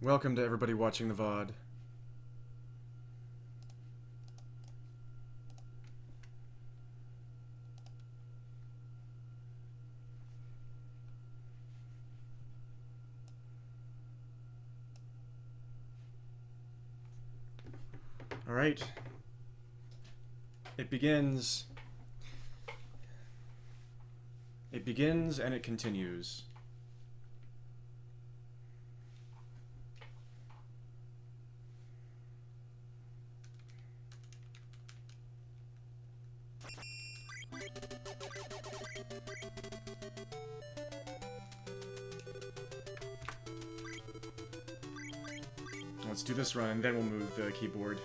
Welcome to everybody watching the VOD. Alright. It begins. It begins and it continues. Let's do this run and then we'll move the keyboard.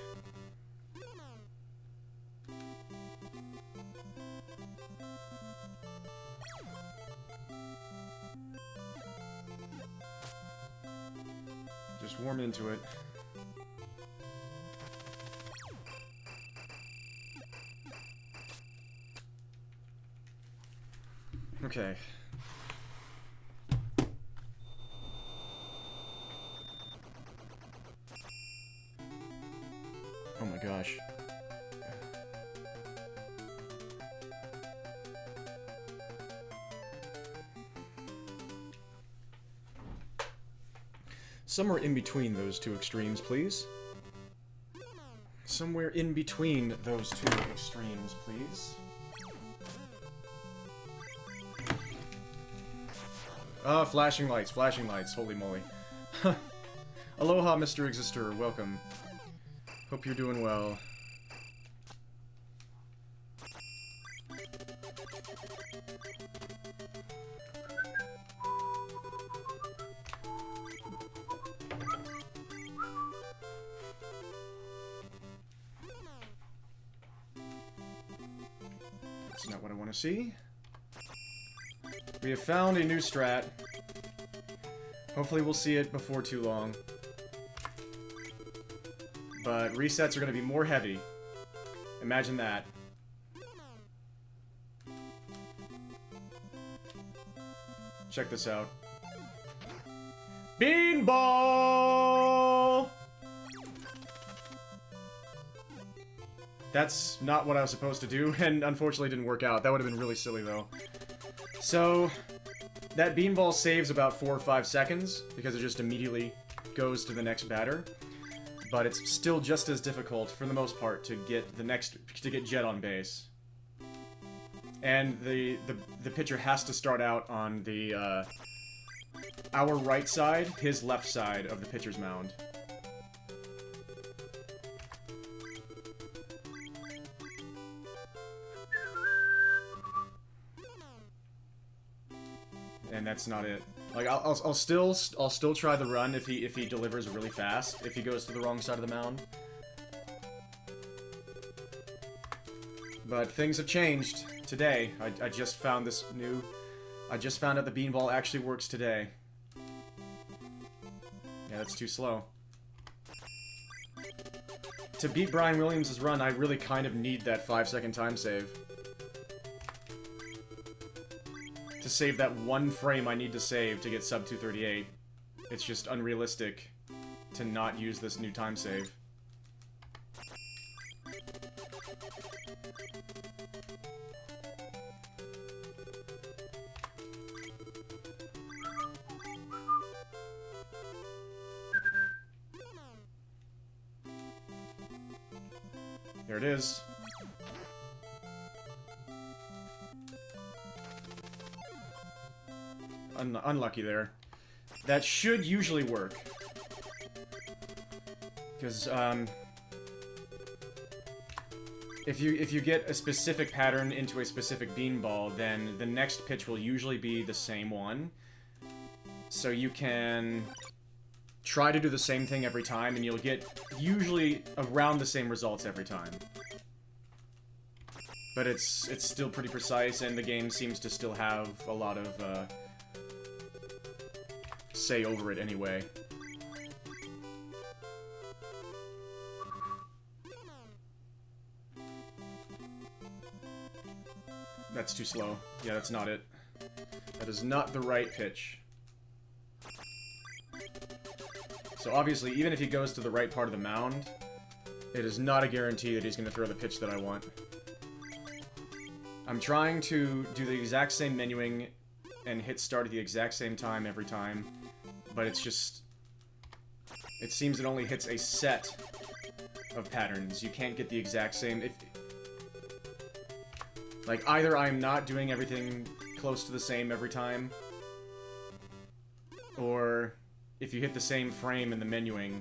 Just warm into it. Okay. Oh my gosh. Somewhere in between those two extremes, please. Somewhere in between those two extremes, please. Ah, flashing lights, holy moly. Aloha, Mr. Exister, welcome. Hope you're doing well. That's not what I want to see. We have found a new strat. Hopefully we'll see it before too long. But resets are going to be more heavy. Imagine that. Check this out. Beanball! That's not what I was supposed to do, and unfortunately didn't work out. That would have been really silly, though. So, that beanball saves about 4 or 5 seconds, because it just immediately goes to the next batter. But it's still just as difficult, for the most part, to get Jet on base. And the pitcher has to start out on the, our right side, his left side of the pitcher's mound. And that's not it. Like I'll still try the run if he delivers really fast, if he goes to the wrong side of the mound. But things have changed today. I just found this new. I just found out the beanball actually works today. Yeah, that's too slow. To beat Brian Williams' run, I really kind of need that 5-second time save. To save that one frame I need to save to get sub 238. It's just unrealistic to not use this new time save. There it is. Unlucky there. That should usually work. Because, if you get a specific pattern into a specific beanball, then the next pitch will usually be the same one. So you can try to do the same thing every time, and you'll get usually around the same results every time. But it's still pretty precise, and the game seems to still have a lot of, say over it anyway. That's too slow. Yeah, that's not it. That is not the right pitch. So obviously, even if he goes to the right part of the mound, it is not a guarantee that he's going to throw the pitch that I want. I'm trying to do the exact same menuing and hit start at the exact same time every time, but it's just... It seems it only hits a set of patterns. You can't get the exact same... Like, either I'm not doing everything close to the same every time, or if you hit the same frame in the menuing,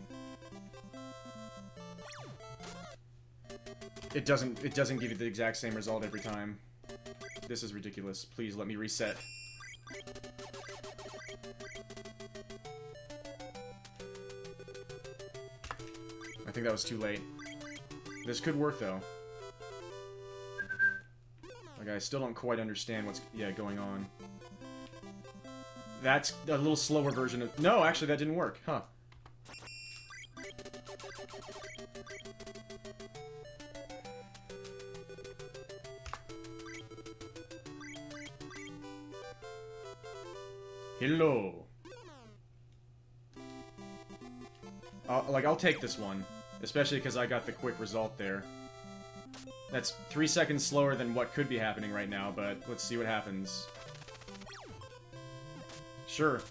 it doesn't give you the exact same result every time. This is ridiculous. Please let me reset. I think that was too late. This could work, though. Like, I still don't quite understand what's, going on. That's a little slower version of... No, actually, that didn't work. Huh. Hello. I'll take this one. Especially because I got the quick result there. That's 3 seconds slower than what could be happening right now, but let's see what happens. Sure.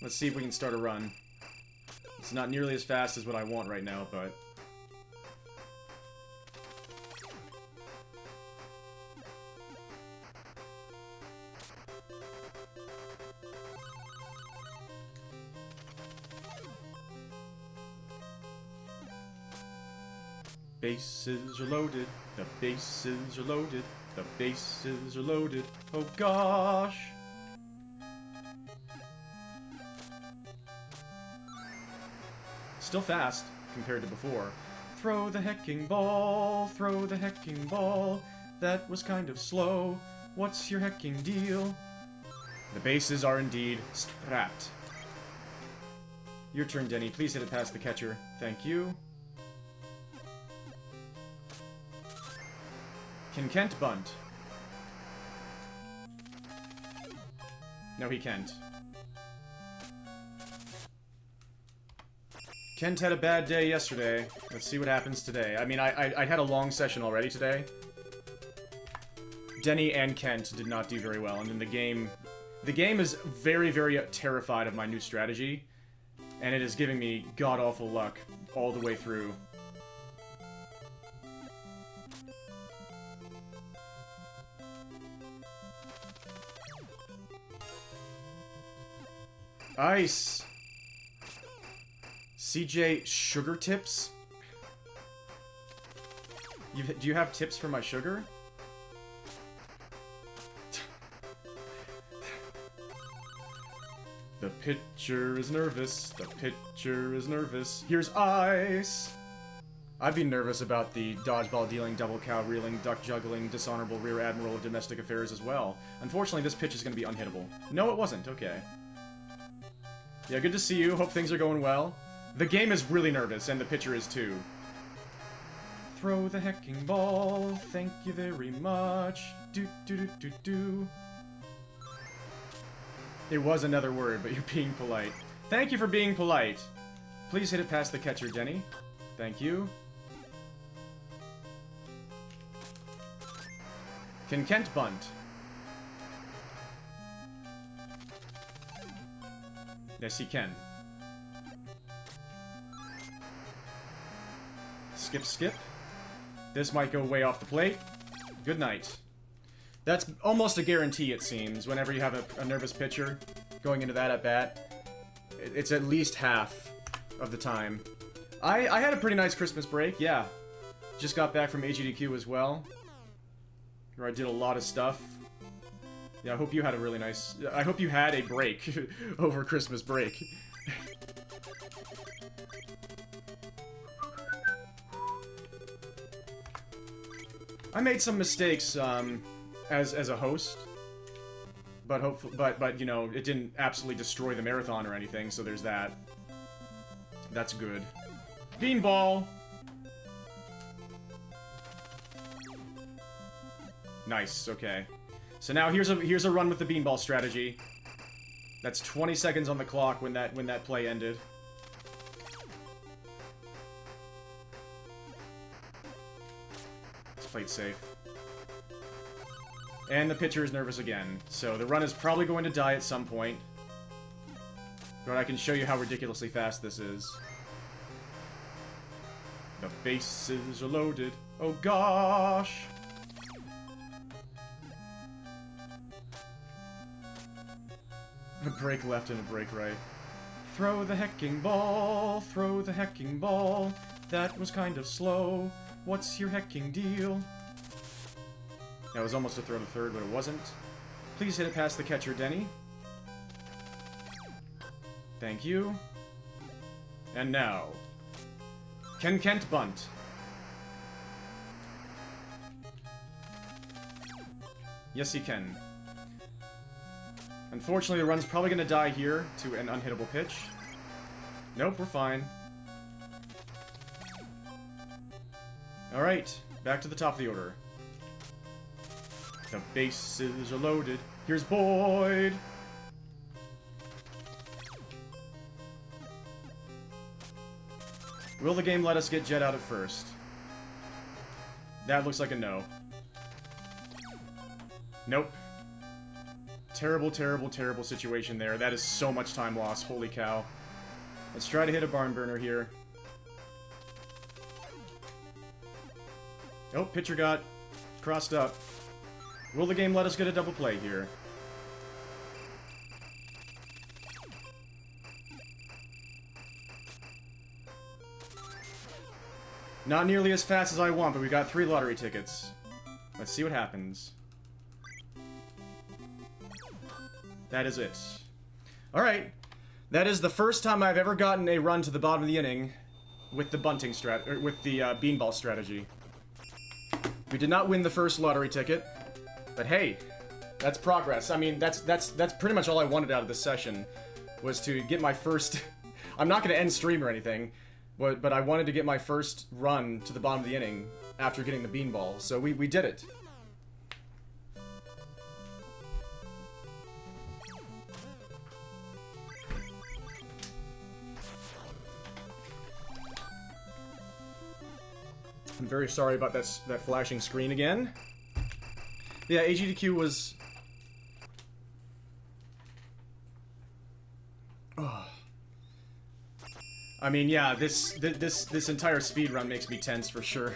Let's see if we can start a run. It's not nearly as fast as what I want right now, but... Bases are loaded, the bases are loaded, the bases are loaded, oh gosh! Still fast, compared to before. Throw the hecking ball, throw the hecking ball, that was kind of slow, what's your hecking deal? The bases are indeed strapped. Your turn, Denny, please hit it past the catcher, thank you. Can Kent bunt? No, he can't. Kent had a bad day yesterday. Let's see what happens today. I mean, I had a long session already today. Denny and Kent did not do very well, and then the game is very, very terrified of my new strategy, and it is giving me god-awful luck all the way through. Ice! CJ Sugar Tips? Do you have tips for my sugar? The pitcher is nervous, the pitcher is nervous. Here's Ice! I'd be nervous about the dodgeball dealing, double cow reeling, duck juggling, dishonorable rear admiral of domestic affairs as well. Unfortunately, this pitch is going to be unhittable. No, it wasn't. Okay. Yeah, good to see you. Hope things are going well. The game is really nervous, and the pitcher is too. Throw the hecking ball. Thank you very much. Do do do do do. It was another word, but you're being polite. Thank you for being polite. Please hit it past the catcher, Denny. Thank you. Can Kent bunt? Yes, he can. Skip, skip. This might go way off the plate. Good night. That's almost a guarantee, it seems, whenever you have a nervous pitcher going into that at-bat. It's at least half of the time. I had a pretty nice Christmas break, yeah. Just got back from AGDQ as well, where I did a lot of stuff. Yeah, I hope you had a really nice... I hope you had a break over Christmas break. I made some mistakes, as a host. But hopefully... But, you know, it didn't absolutely destroy the marathon or anything, so there's that. That's good. Beanball! Nice, okay. So now here's a run with the beanball strategy. That's 20 seconds on the clock when that play ended. Play it safe. And the pitcher is nervous again. So the run is probably going to die at some point. But I can show you how ridiculously fast this is. The bases are loaded. Oh gosh! A break left and a break right. Throw the hecking ball, throw the hecking ball. That was kind of slow. What's your hecking deal? That was almost a throw to third, but it wasn't. Please hit it past the catcher, Denny. Thank you. And now, can Kent bunt? Yes, he can. Unfortunately, the run's probably going to die here to an unhittable pitch. Nope, we're fine. Alright, back to the top of the order. The bases are loaded. Here's Boyd! Will the game let us get Jet out at first? That looks like a no. Nope. Terrible, terrible, terrible situation there. That is so much time lost. Holy cow. Let's try to hit a barn burner here. Oh, pitcher got crossed up. Will the game let us get a double play here? Not nearly as fast as I want, but we got 3 lottery tickets. Let's see what happens. That is it. Alright. That is the first time I've ever gotten a run to the bottom of the inning with the bunting with the beanball strategy. We did not win the first lottery ticket, but hey, that's progress. I mean, that's pretty much all I wanted out of this session, was to get my first... I'm not going to end stream or anything, but I wanted to get my first run to the bottom of the inning after getting the beanball, so we did it. I'm very sorry about that flashing screen again. Yeah, AGDQ was... Oh. I mean, yeah, this entire speed run makes me tense for sure.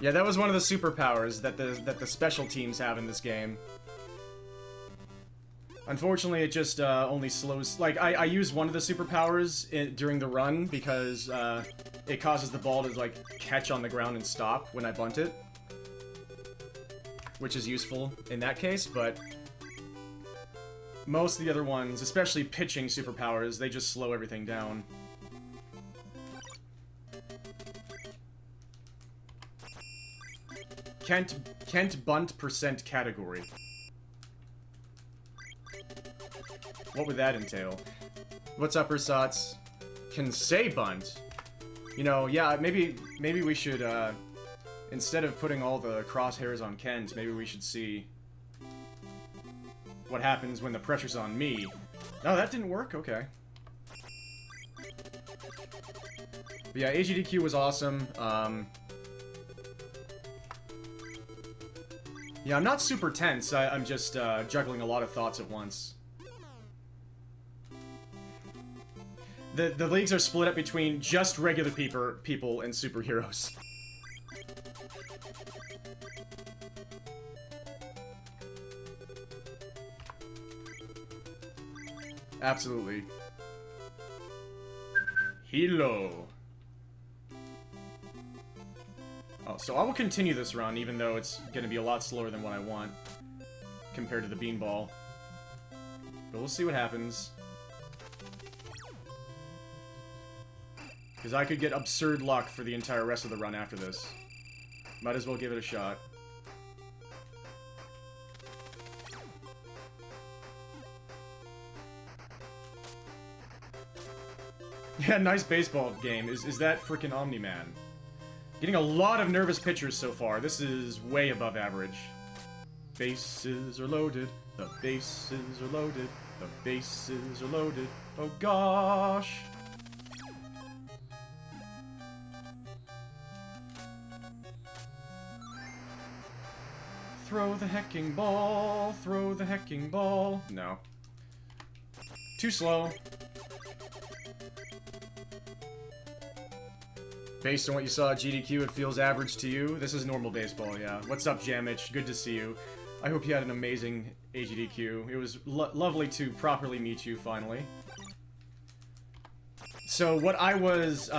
Yeah, that was one of the superpowers that the special teams have in this game. Unfortunately, it just only slows... Like, I use one of the superpowers during the run because it causes the ball to, like, catch on the ground and stop when I bunt it. Which is useful in that case, but... most of the other ones, especially pitching superpowers, they just slow everything down. Kent bunt percent category. What would that entail? What's up, Ersatz? Can say bunt? You know, yeah, maybe we should, instead of putting all the crosshairs on Kent, maybe we should see what happens when the pressure's on me. No, that didn't work? Okay. But yeah, AGDQ was awesome. Yeah, I'm not super tense. I'm just juggling a lot of thoughts at once. The leagues are split up between just regular people and superheroes. Absolutely. Hello. Oh, so I will continue this run, even though it's going to be a lot slower than what I want compared to the beanball. But we'll see what happens. Because I could get absurd luck for the entire rest of the run after this. Might as well give it a shot. Yeah, nice baseball game. Is that frickin' Omni-Man? Getting a lot of nervous pitchers so far. This is way above average. Bases are loaded. The bases are loaded. The bases are loaded. Oh gosh! Throw the hecking ball. Throw the hecking ball. No. Too slow. Based on what you saw at GDQ, it feels average to you. This is normal baseball, yeah. What's up, Jamich? Good to see you. I hope you had an amazing AGDQ. It was lovely to properly meet you, finally. So, what I was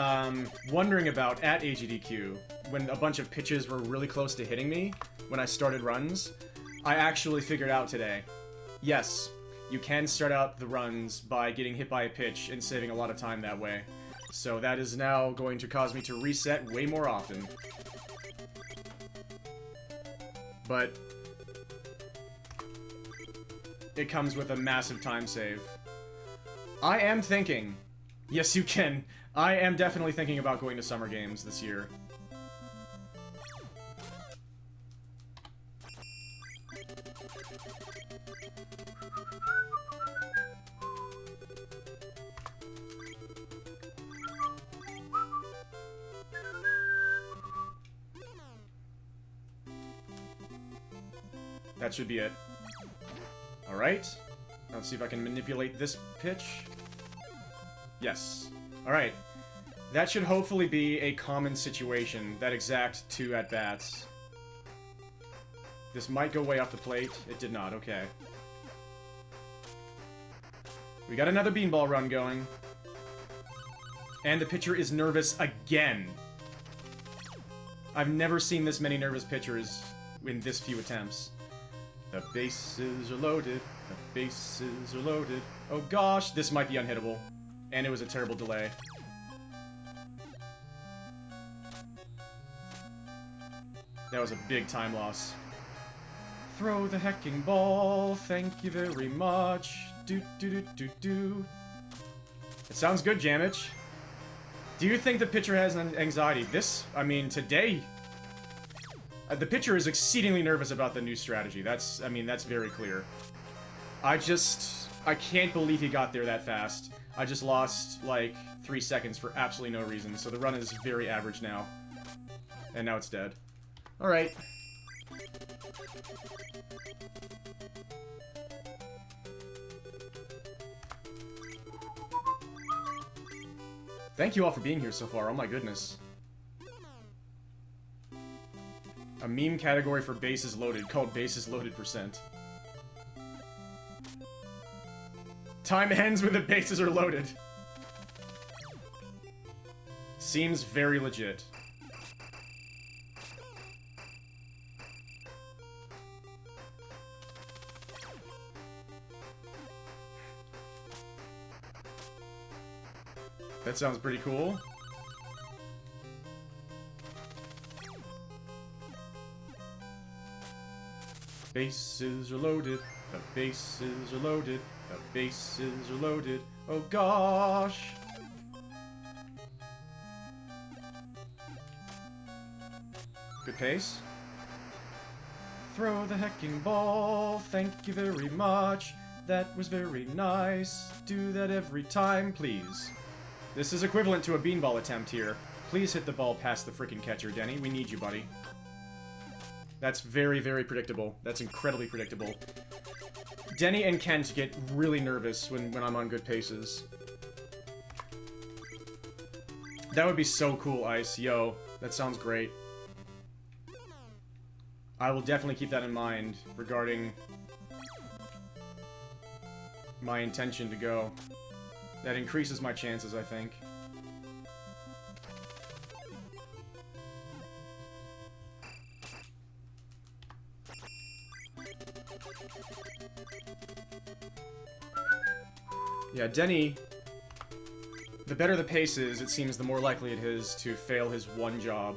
wondering about at AGDQ, when a bunch of pitches were really close to hitting me, when I started runs, I actually figured out today. Yes, you can start out the runs by getting hit by a pitch and saving a lot of time that way. So that is now going to cause me to reset way more often. But it comes with a massive time save. I am thinking, yes you can, I am definitely thinking about going to Summer Games this year. That should be it. Alright. Let's see if I can manipulate this pitch. Yes. Alright. That should hopefully be a common situation, that exact 2 at-bats. This might go way off the plate. It did not, okay. We got another beanball run going. And the pitcher is nervous again. I've never seen this many nervous pitchers in this few attempts. The bases are loaded. The bases are loaded. Oh gosh, this might be unhittable. And it was a terrible delay. That was a big time loss. Throw the hecking ball. Thank you very much. Do do do do do. It sounds good, Jamich. Do you think the pitcher has anxiety? I mean, today... the pitcher is exceedingly nervous about the new strategy. That's very clear. I can't believe he got there that fast. I just lost, like, 3 seconds for absolutely no reason, so the run is very average now. And now it's dead. Alright. Thank you all for being here so far, oh my goodness. A meme category for bases loaded, called bases loaded %. Time ends when the bases are loaded. Seems very legit. That sounds pretty cool. Bases are loaded, the bases are loaded, the bases are loaded, oh gosh! Good pace. Throw the hecking ball, thank you very much, that was very nice, do that every time, please. This is equivalent to a beanball attempt here. Please hit the ball past the frickin' catcher, Denny, we need you, buddy. That's very, very predictable. That's incredibly predictable. Denny and Kent get really nervous when I'm on good paces. That would be so cool, Ice. Yo, that sounds great. I will definitely keep that in mind regarding my intention to go. That increases my chances, I think. Yeah, Denny, the better the pace is, it seems the more likely it is to fail his one job.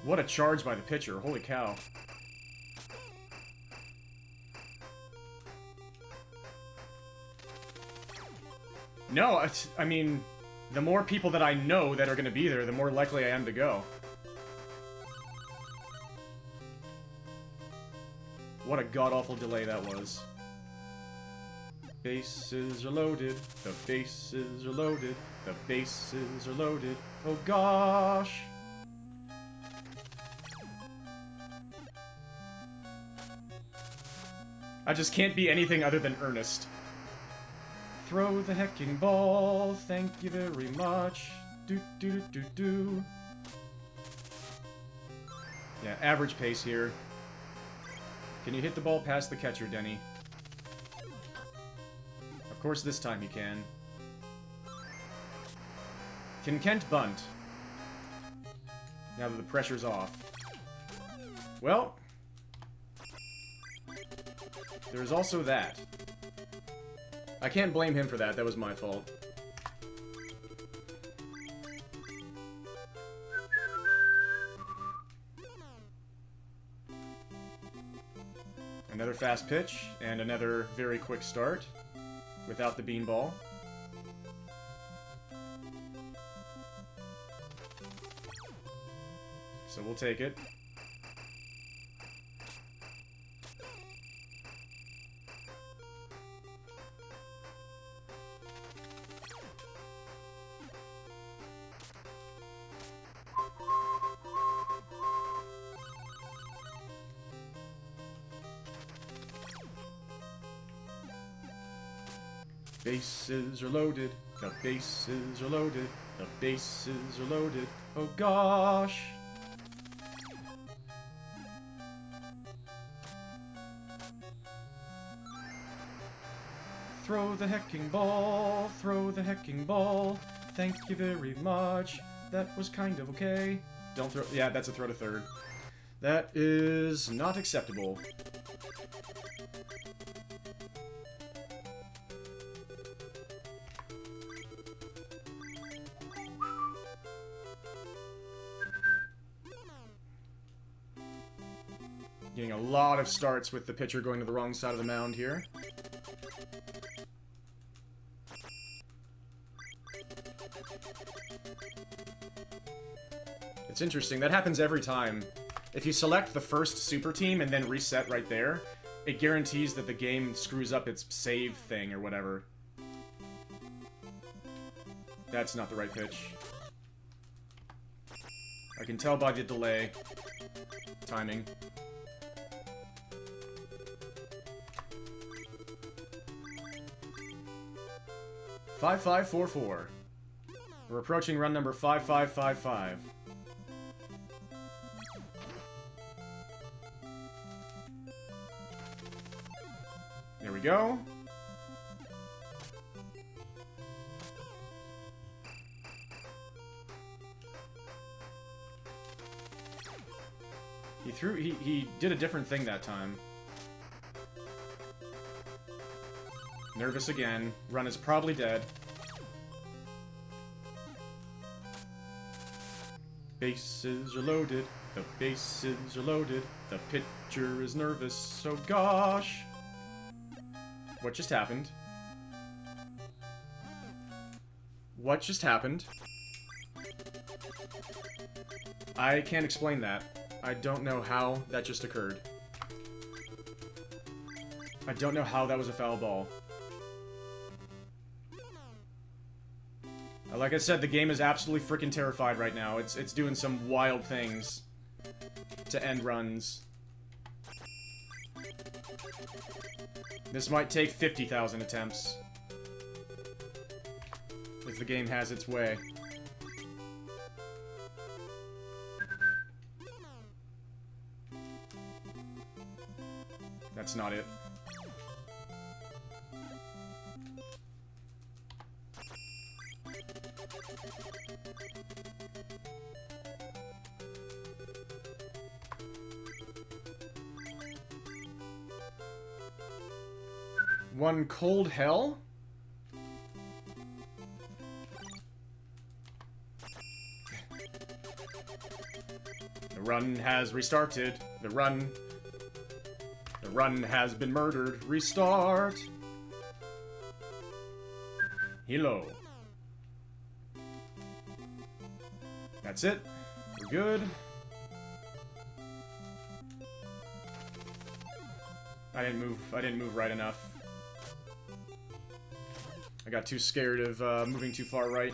What a charge by the pitcher, holy cow. No, I mean, the more people that I know that are going to be there, the more likely I am to go. What a god-awful delay that was. Bases are loaded. The bases are loaded. The bases are loaded. Oh gosh! I just can't be anything other than earnest. Throw the hecking ball. Thank you very much. Do do do do do. Yeah, average pace here. Can you hit the ball past the catcher, Denny? Of course, this time he can. Can Kent bunt? Now that the pressure's off. Well, there's also that. I can't blame him for that. That was my fault. Another fast pitch, and another very quick start, without the beanball. So we'll take it. Bases are loaded. The bases are loaded. The bases are loaded. Oh gosh! Throw the hecking ball. Throw the hecking ball. Thank you very much. That was kind of okay. Don't throw... Yeah, that's a throw to third. That is not acceptable. Getting a lot of starts with the pitcher going to the wrong side of the mound here. It's interesting. That happens every time. If you select the first super team and then reset right there, it guarantees that the game screws up its save thing or whatever. That's not the right pitch. I can tell by the delay. Timing. Five, 5-4-4. We're approaching run number 5555. There we go. He did a different thing that time. Nervous again. Run is probably dead. Bases are loaded. The bases are loaded. The pitcher is nervous. So gosh. What just happened? What just happened? I can't explain that. I don't know how that just occurred. I don't know how that was a foul ball. Like I said, the game is absolutely freaking terrified right now. It's doing some wild things to end runs. This might take 50,000 attempts if the game has its way. That's not it. One cold hell? The run has restarted. The run has been murdered. Restart. Hello. That's it. We're good. I didn't move right enough. I got too scared of moving too far right.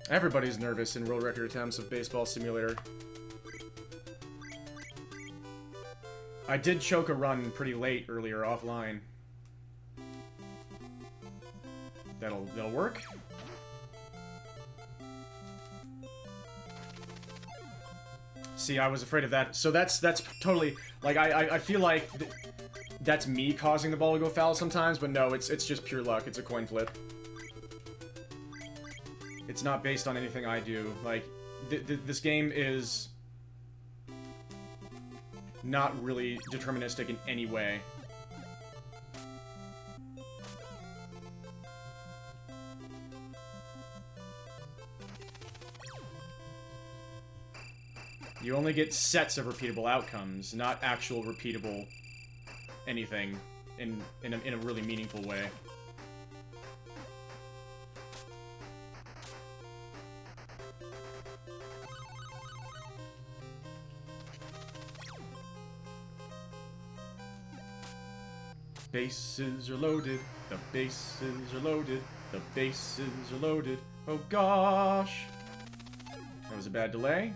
Everybody's nervous in world record attempts of Baseball Simulator. I did choke a run pretty late earlier offline. That'll work. See, I was afraid of that. So that's totally like I feel like that's me causing the ball to go foul sometimes, but no, it's just pure luck. It's a coin flip. It's not based on anything I do. Like, this game is not really deterministic in any way. You only get sets of repeatable outcomes, not actual repeatable anything in a really meaningful way. Bases are loaded, the bases are loaded, the bases are loaded. Oh gosh! That was a bad delay.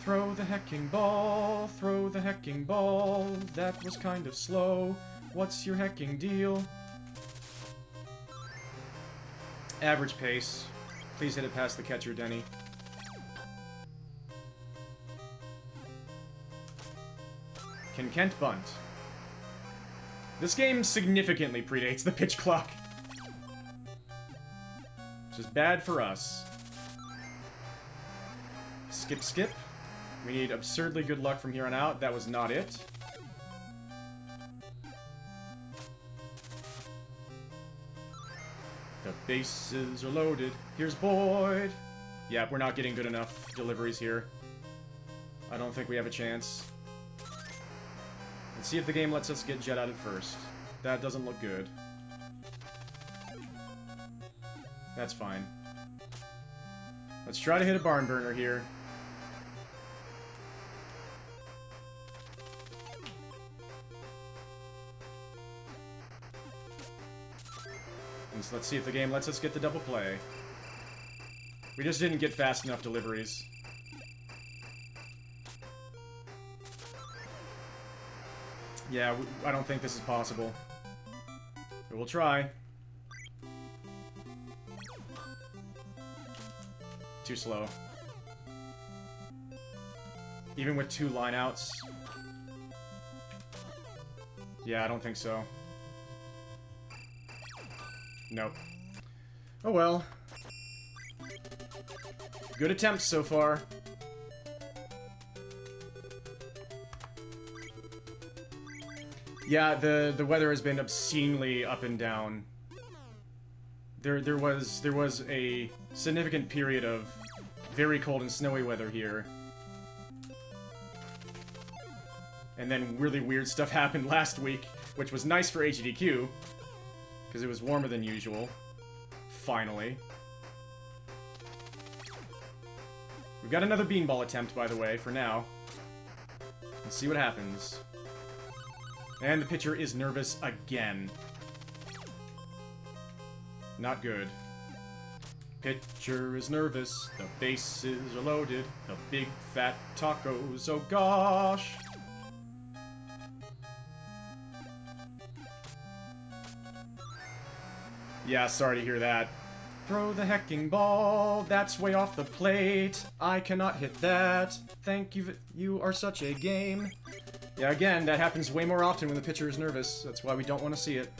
Throw the hecking ball, throw the hecking ball. That was kind of slow. What's your hecking deal? Average pace. Please hit it past the catcher, Denny. Can Kent bunt? This game significantly predates the pitch clock. Which is bad for us. Skip, skip. We need absurdly good luck from here on out. That was not it. The bases are loaded. Here's Boyd. Yeah, we're not getting good enough deliveries here. I don't think we have a chance. Let's see if the game lets us get Jet out at first. That doesn't look good. That's fine. Let's try to hit a barn burner here. And so let's see if the game lets us get the double play. We just didn't get fast enough deliveries. Yeah, I don't think this is possible. But we'll try. Too slow. Even with 2 lineouts. Yeah, I don't think so. Nope. Oh well. Good attempts so far. Yeah, the weather has been obscenely up and down. There was a significant period of very cold and snowy weather here. And then really weird stuff happened last week, which was nice for AGDQ, because it was warmer than usual. Finally. We've got another beanball attempt, by the way, for now. Let's see what happens. And the pitcher is nervous again. Not good. Pitcher is nervous. The bases are loaded. The big fat tacos. Oh gosh. Yeah, sorry to hear that. Throw the hecking ball. That's way off the plate. I cannot hit that. Thank you. You are such a game. Yeah, again, that happens way more often when the pitcher is nervous. That's why we don't want to see it.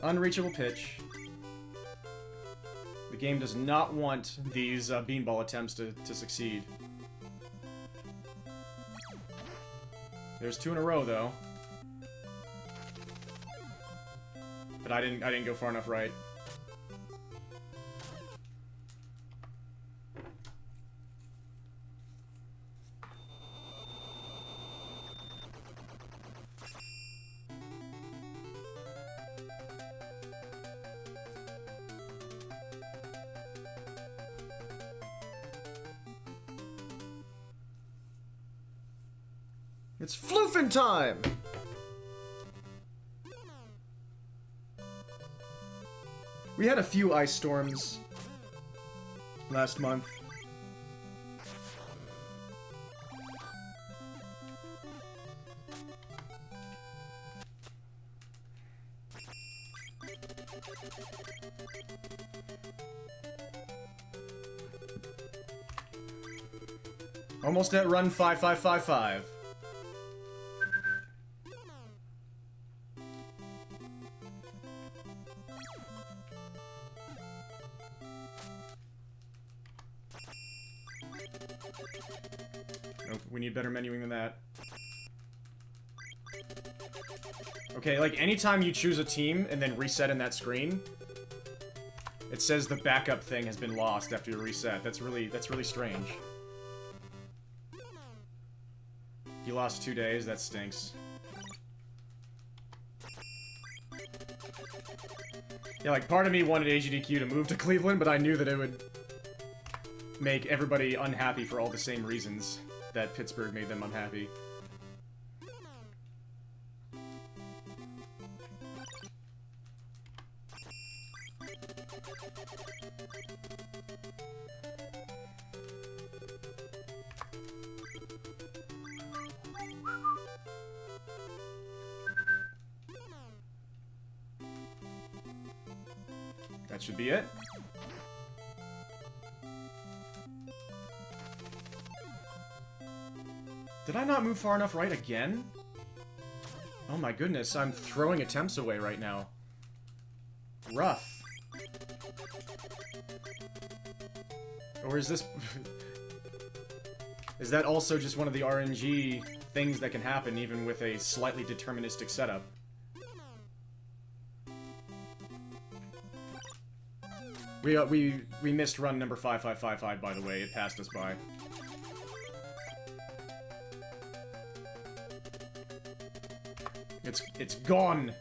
Unreachable pitch. The game does not want these beanball attempts to succeed. There's 2 in a row, though. But I didn't go far enough right. It's floofing time! We had a few ice storms last month. Almost at run 5555. Nope, we need better menuing than that. Okay, like, anytime you choose a team and then reset in that screen, it says the backup thing has been lost after you reset. That's really strange. You lost 2 days, that stinks. Yeah, like, part of me wanted AGDQ to move to Cleveland, but I knew that it would make everybody unhappy for all the same reasons that Pittsburgh made them unhappy. That should be it. Did I not move far enough right again? Oh my goodness, I'm throwing attempts away right now. Rough. Or is this... is that also just one of the RNG things that can happen even with a slightly deterministic setup? We missed run number 5555, by the way. It passed us by. It's gone!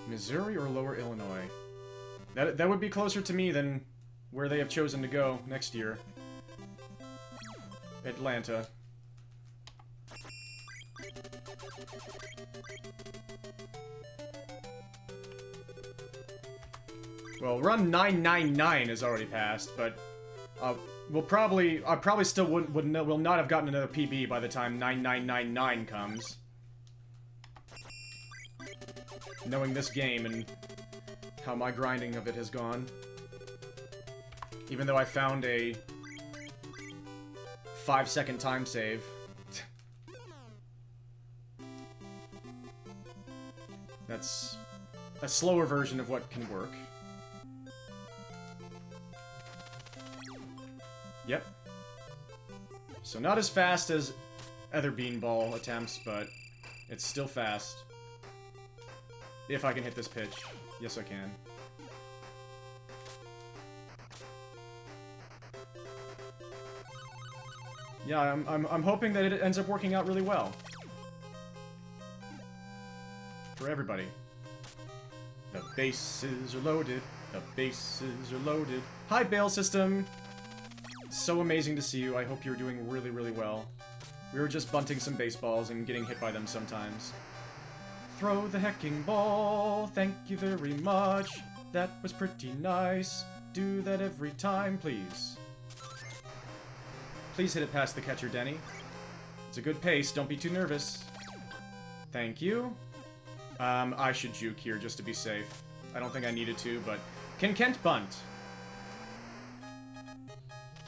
Missouri or Lower Illinois? That would be closer to me than where they have chosen to go next year. Atlanta. Well, run 999 is already passed, but I probably still will not have gotten another PB by the time 9999 comes. Knowing this game and how my grinding of it has gone. Even though I found a 5-second time save. That's a slower version of what can work. Yep. So not as fast as other beanball attempts, but it's still fast. If I can hit this pitch. Yes, I can. Yeah, I'm hoping that it ends up working out really well. For everybody. The bases are loaded. The bases are loaded. Hi, Bail System! So amazing to see you. I hope you're doing really, really well. We were just bunting some baseballs and getting hit by them sometimes. Throw the hecking ball. Thank you very much. That was pretty nice. Do that every time, please. Please hit it past the catcher, Denny. It's a good pace. Don't be too nervous. Thank you. I should juke here just to be safe. I don't think I needed to, but... Can Kent bunt?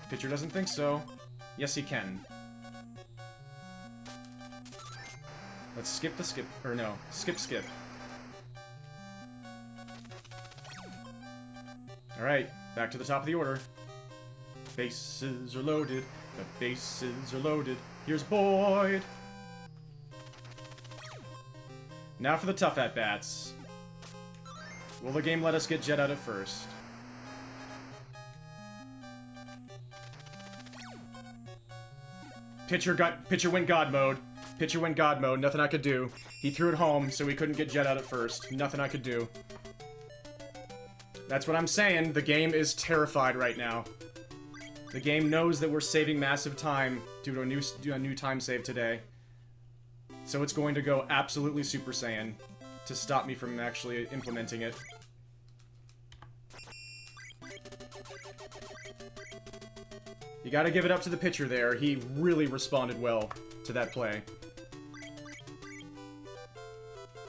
Pitcher doesn't think so. Yes, he can. Let's skip the skip. Or no, skip. Alright, back to the top of the order. Bases are loaded. The bases are loaded. Here's Boyd. Now for the tough at-bats. Will the game let us get Jet out at first? Pitcher went God mode. Pitcher went God mode. Nothing I could do. He threw it home, so we couldn't get Jet out at first. Nothing I could do. That's what I'm saying. The game is terrified right now. The game knows that we're saving massive time due to a new time save today. So it's going to go absolutely Super Saiyan to stop me from actually implementing it. You gotta give it up to the pitcher there. He really responded well to that play.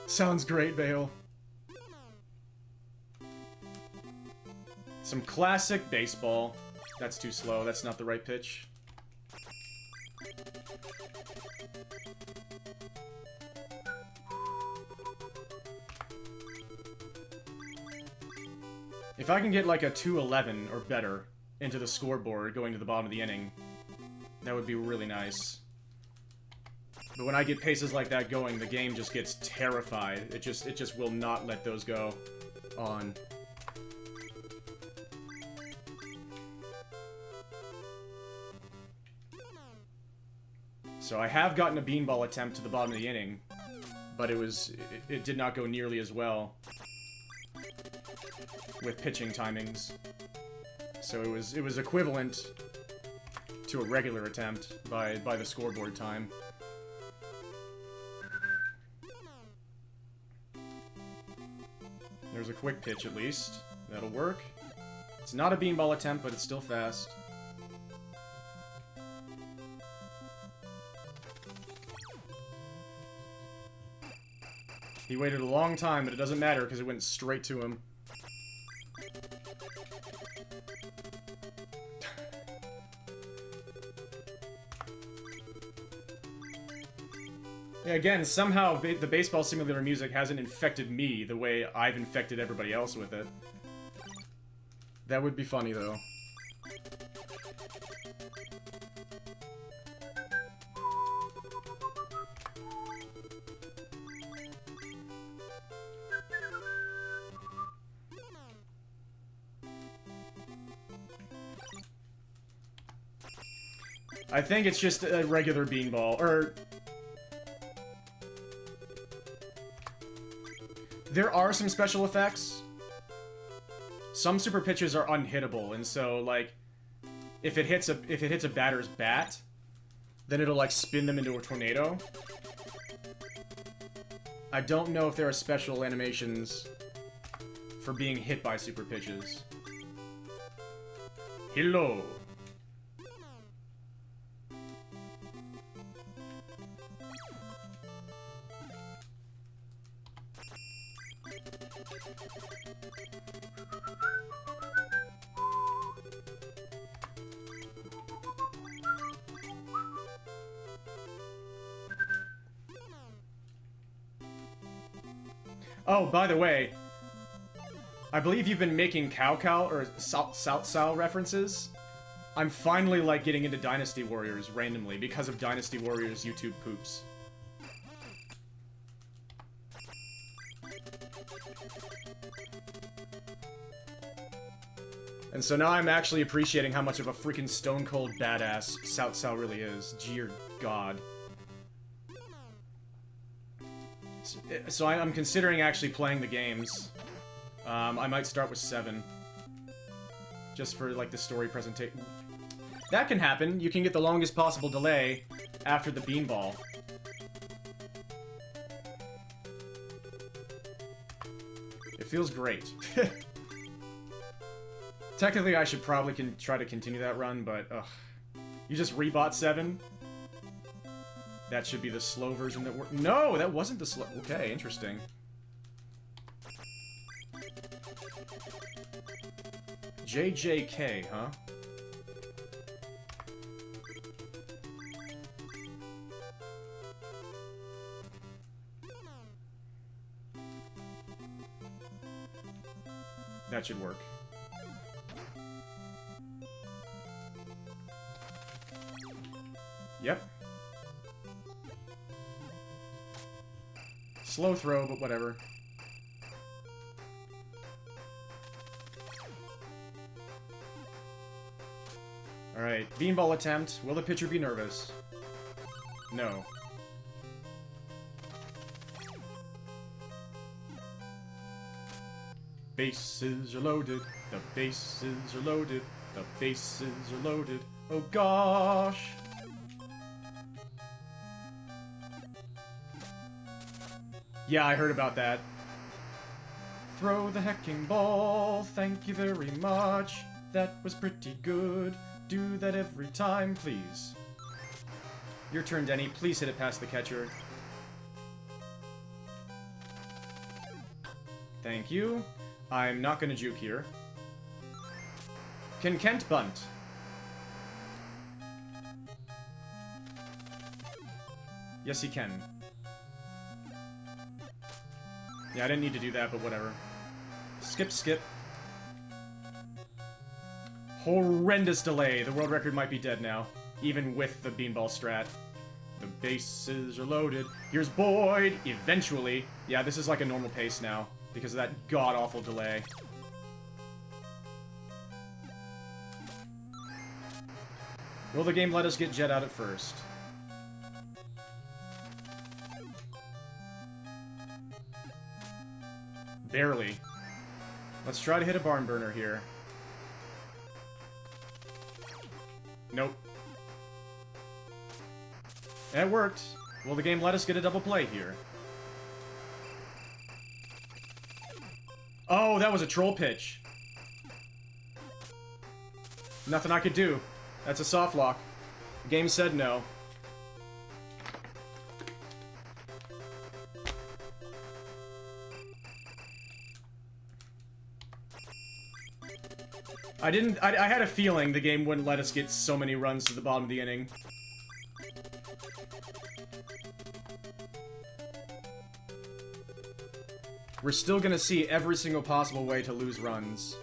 Sounds great, Bale. Some classic baseball. That's too slow. That's not the right pitch. If I can get like a 211 or better into the scoreboard going to the bottom of the inning, that would be really nice. But when I get paces like that going, the game just gets terrified. It just will not let those go on. So I have gotten a beanball attempt to the bottom of the inning, but it did not go nearly as well with pitching timings. So it was equivalent to a regular attempt by the scoreboard time. There's a quick pitch at least. That'll work. It's not a beanball attempt, but it's still fast. He waited a long time, but it doesn't matter because it went straight to him. Yeah, again, somehow the baseball simulator music hasn't infected me the way I've infected everybody else with it. That would be funny, though. I think it's just a regular beanball, or... There are some special effects. Some super pitches are unhittable, and so, like, if it hits a batter's bat, then it'll, like, spin them into a tornado. I don't know if there are special animations for being hit by super pitches. Hello. Oh, by the way, I believe you've been making Cow or Sao references. I'm finally, like, getting into Dynasty Warriors randomly because of Dynasty Warriors YouTube poops. And so now I'm actually appreciating how much of a freaking stone-cold badass Sao really is. Dear God. So I'm considering actually playing the games. I might start with 7. Just for, like, the story presentation. That can happen. You can get the longest possible delay after the beanball. It feels great. Technically, I should probably try to continue that run, but, ugh. You just rebought 7? That should be the slow version that worked. No, that wasn't the slow. Okay, interesting. JJK, huh? That should work. Yep. Slow throw, but whatever. Alright, beanball attempt. Will the pitcher be nervous? No. Bases are loaded. The bases are loaded. The bases are loaded. Oh gosh! Yeah, I heard about that. Throw the hecking ball. Thank you very much. That was pretty good. Do that every time, please. Your turn, Denny. Please hit it past the catcher. Thank you. I'm not gonna juke here. Can Kent bunt? Yes, he can. Yeah, I didn't need to do that, but whatever. Skip, skip. Horrendous delay. The world record might be dead now, even with the beanball strat. The bases are loaded. Here's Boyd, eventually. Yeah, this is like a normal pace now, because of that god-awful delay. Will the game let us get Jet out at first? Barely. Let's try to hit a barn burner here. Nope. That worked. Will the game let us get a double play here? Oh, that was a troll pitch. Nothing I could do. That's a soft lock. The game said no. I had a feeling the game wouldn't let us get so many runs to the bottom of the inning. We're still gonna see every single possible way to lose runs.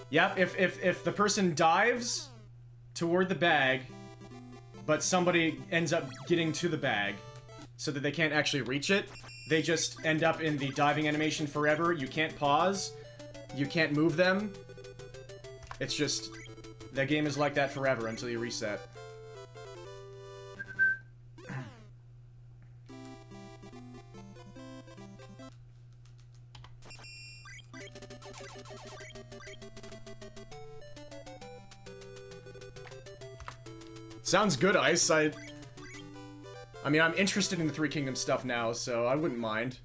Yep, if the person dives toward the bag, but somebody ends up getting to the bag so that they can't actually reach it, they just end up in the diving animation forever. You can't pause. You can't move them. It's just, that game is like that forever until you reset. Sounds good, Ice. I mean, I'm interested in the Three Kingdoms stuff now, so I wouldn't mind.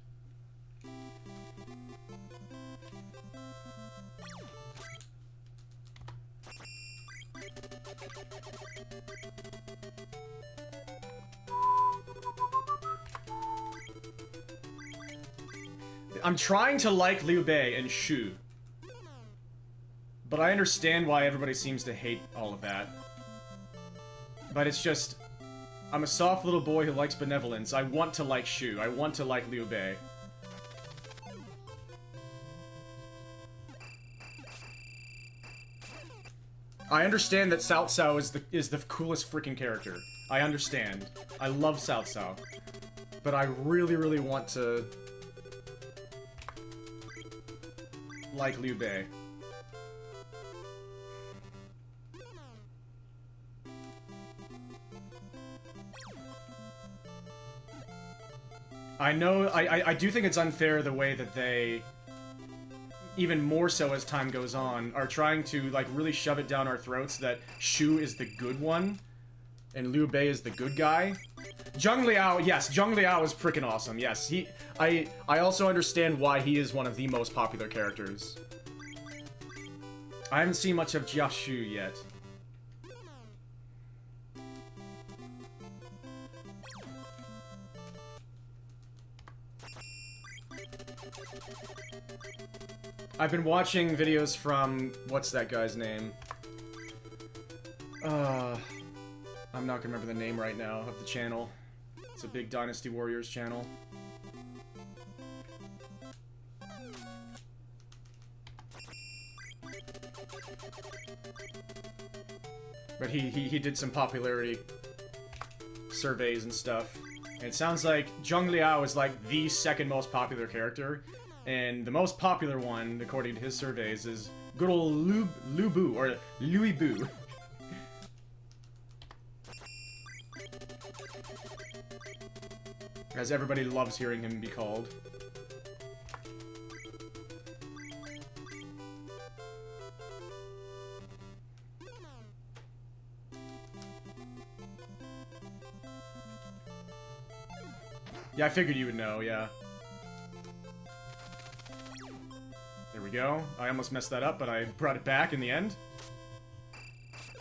I'm trying to like Liu Bei and Shu, but I understand why everybody seems to hate all of that. But it's just, I'm a soft little boy who likes benevolence. I want to like Shu. I want to like Liu Bei. I understand that Cao Cao is the coolest freaking character. I understand. I love Cao Cao. But I really, really want to like Liu Bei. I know, I do think it's unfair the way that they, even more so as time goes on, are trying to, like, really shove it down our throats that Shu is the good one, and Liu Bei is the good guy. Zheng Liao, yes, Zheng Liao is freaking awesome, yes. I also understand why he is one of the most popular characters. I haven't seen much of Jia Shu yet. I've been watching videos from, what's that guy's name? I'm not gonna remember the name right now of the channel. It's a big Dynasty Warriors channel. he did some popularity surveys and stuff. And it sounds like Zheng Liao is like the second most popular character, and the most popular one, according to his surveys, is good old Lu Bu, or Louis Bu. As everybody loves hearing him be called. Yeah, I figured you would know, yeah. There we go. I almost messed that up, but I brought it back in the end.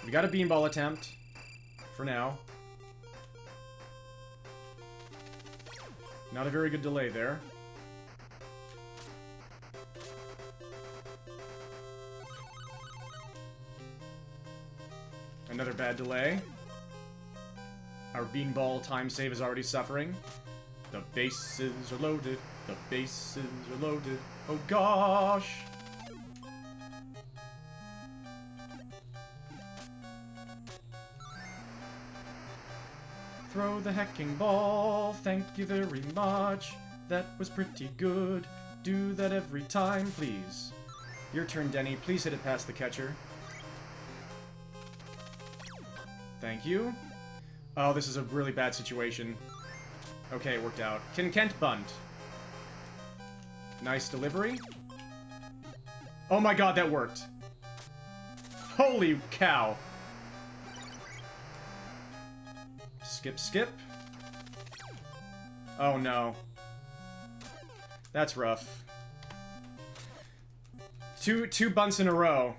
We got a beanball attempt. For now. Not a very good delay there. Another bad delay. Our beanball time save is already suffering. The bases are loaded. The bases are loaded. Oh gosh! Throw the hecking ball. Thank you very much. That was pretty good. Do that every time, please. Your turn, Denny. Please hit it past the catcher. Thank you. Oh, this is a really bad situation. Okay, it worked out. Can Kent bunt? Nice delivery. Oh my god, that worked. Holy cow. Skip, skip. Oh no. That's rough. Two bunts in a row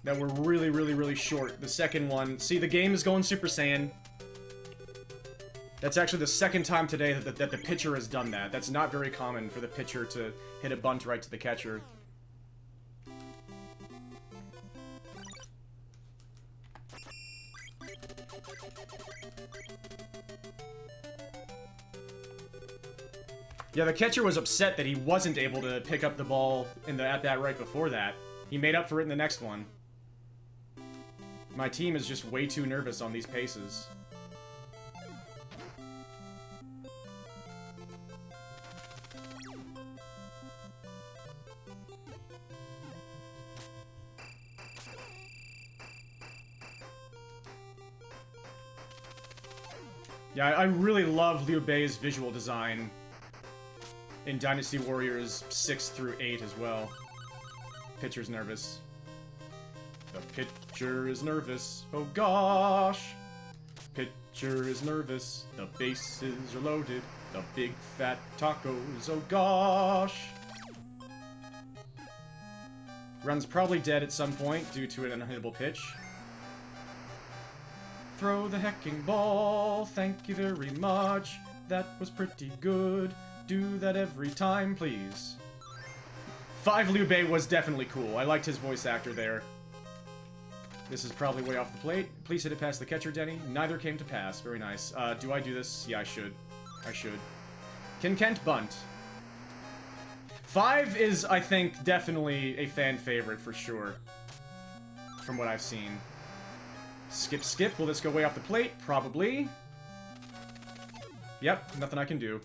that were really short. The second one... See, the game is going Super Saiyan. That's actually the second time today that the pitcher has done that. That's not very common for the pitcher to hit a bunt right to the catcher. Yeah, the catcher was upset that he wasn't able to pick up the ball in the at-bat right before that. He made up for it in the next one. My team is just way too nervous on these paces. Yeah, I really love Liu Bei's visual design in Dynasty Warriors 6 through 8 as well. Pitcher's nervous. The pitcher is nervous. Oh gosh! Pitcher is nervous. The bases are loaded. The big fat tacos. Oh gosh! Run's probably dead at some point due to an unhittable pitch. Throw the hecking ball. Thank you very much. That was pretty good. Do that every time, please. 5 Liu Bei was definitely cool. I liked his voice actor there. This is probably way off the plate. Please hit it past the catcher, Denny. Neither came to pass. Very nice. Do I do this? Yeah, I should. I should. Can Kent bunt? 5 is, I think, definitely a fan favorite for sure. From what I've seen. Skip, skip. Will this go way off the plate? Probably. Yep, nothing I can do.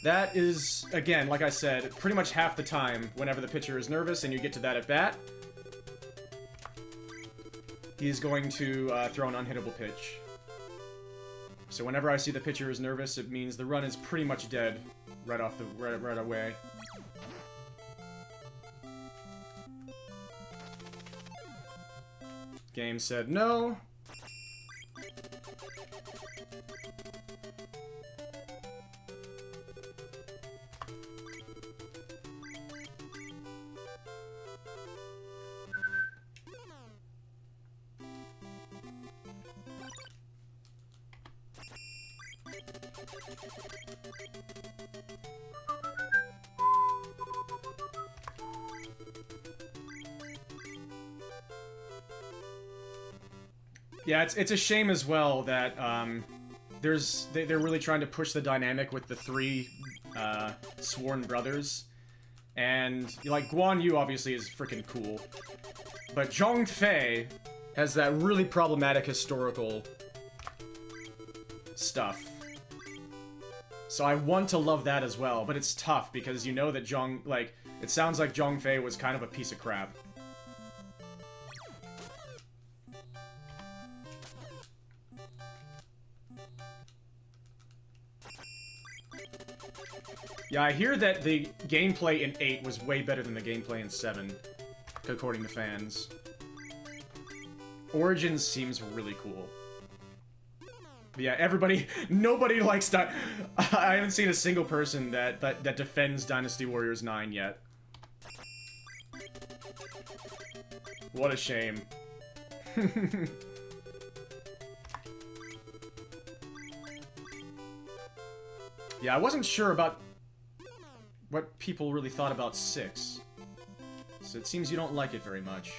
That is, again, like I said, pretty much half the time whenever the pitcher is nervous and you get to that at-bat, he's going to throw an unhittable pitch. So whenever I see the pitcher is nervous, it means the run is pretty much dead right off the right away. Game said no. Yeah, it's a shame as well that they're really trying to push the dynamic with the 3 sworn brothers, and like Guan Yu obviously is freaking cool, but Zhong Fei has that really problematic historical stuff. So I want to love that as well, but it's tough because you know that it sounds like Zhong Fei was kind of a piece of crap. Yeah, I hear that the gameplay in 8 was way better than the gameplay in 7, according to fans. Origins seems really cool. But yeah, nobody likes that. I haven't seen a single person that defends Dynasty Warriors 9 yet. What a shame. Yeah, I wasn't sure about what people really thought about 6. So it seems you don't like it very much.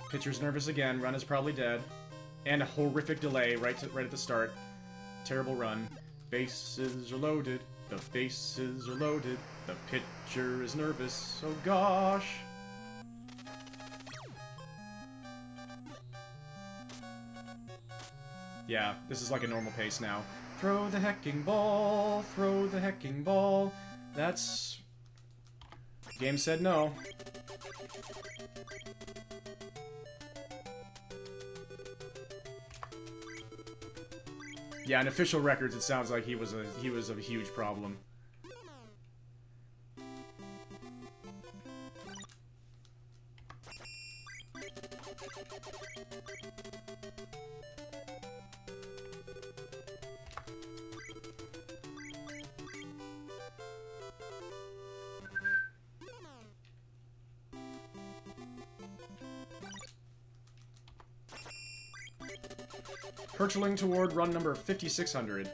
Pitcher's nervous again. Run is probably dead. And a horrific delay right at the start. Terrible run. Bases are loaded. The bases are loaded. The pitcher is nervous. Oh gosh. Yeah, this is like a normal pace now. Throw the hecking ball. Throw the hecking ball. That's... Game said no. Yeah, in official records, it sounds like he was a huge problem. Hurtling toward run number 5600.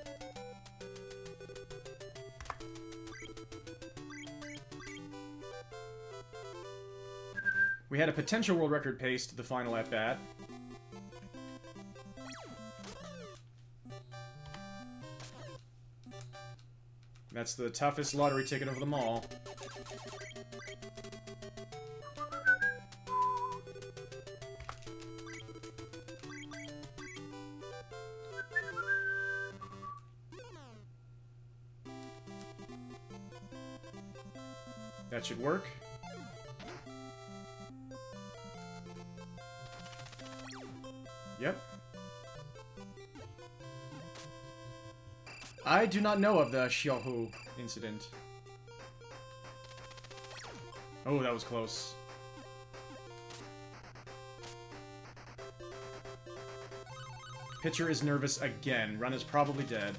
We had a potential world record pace to the final at-bat. That's the toughest lottery ticket of them all. That should work. Yep. I do not know of the Xiaohu incident. Oh, that was close. Pitcher is nervous again. Run is probably dead.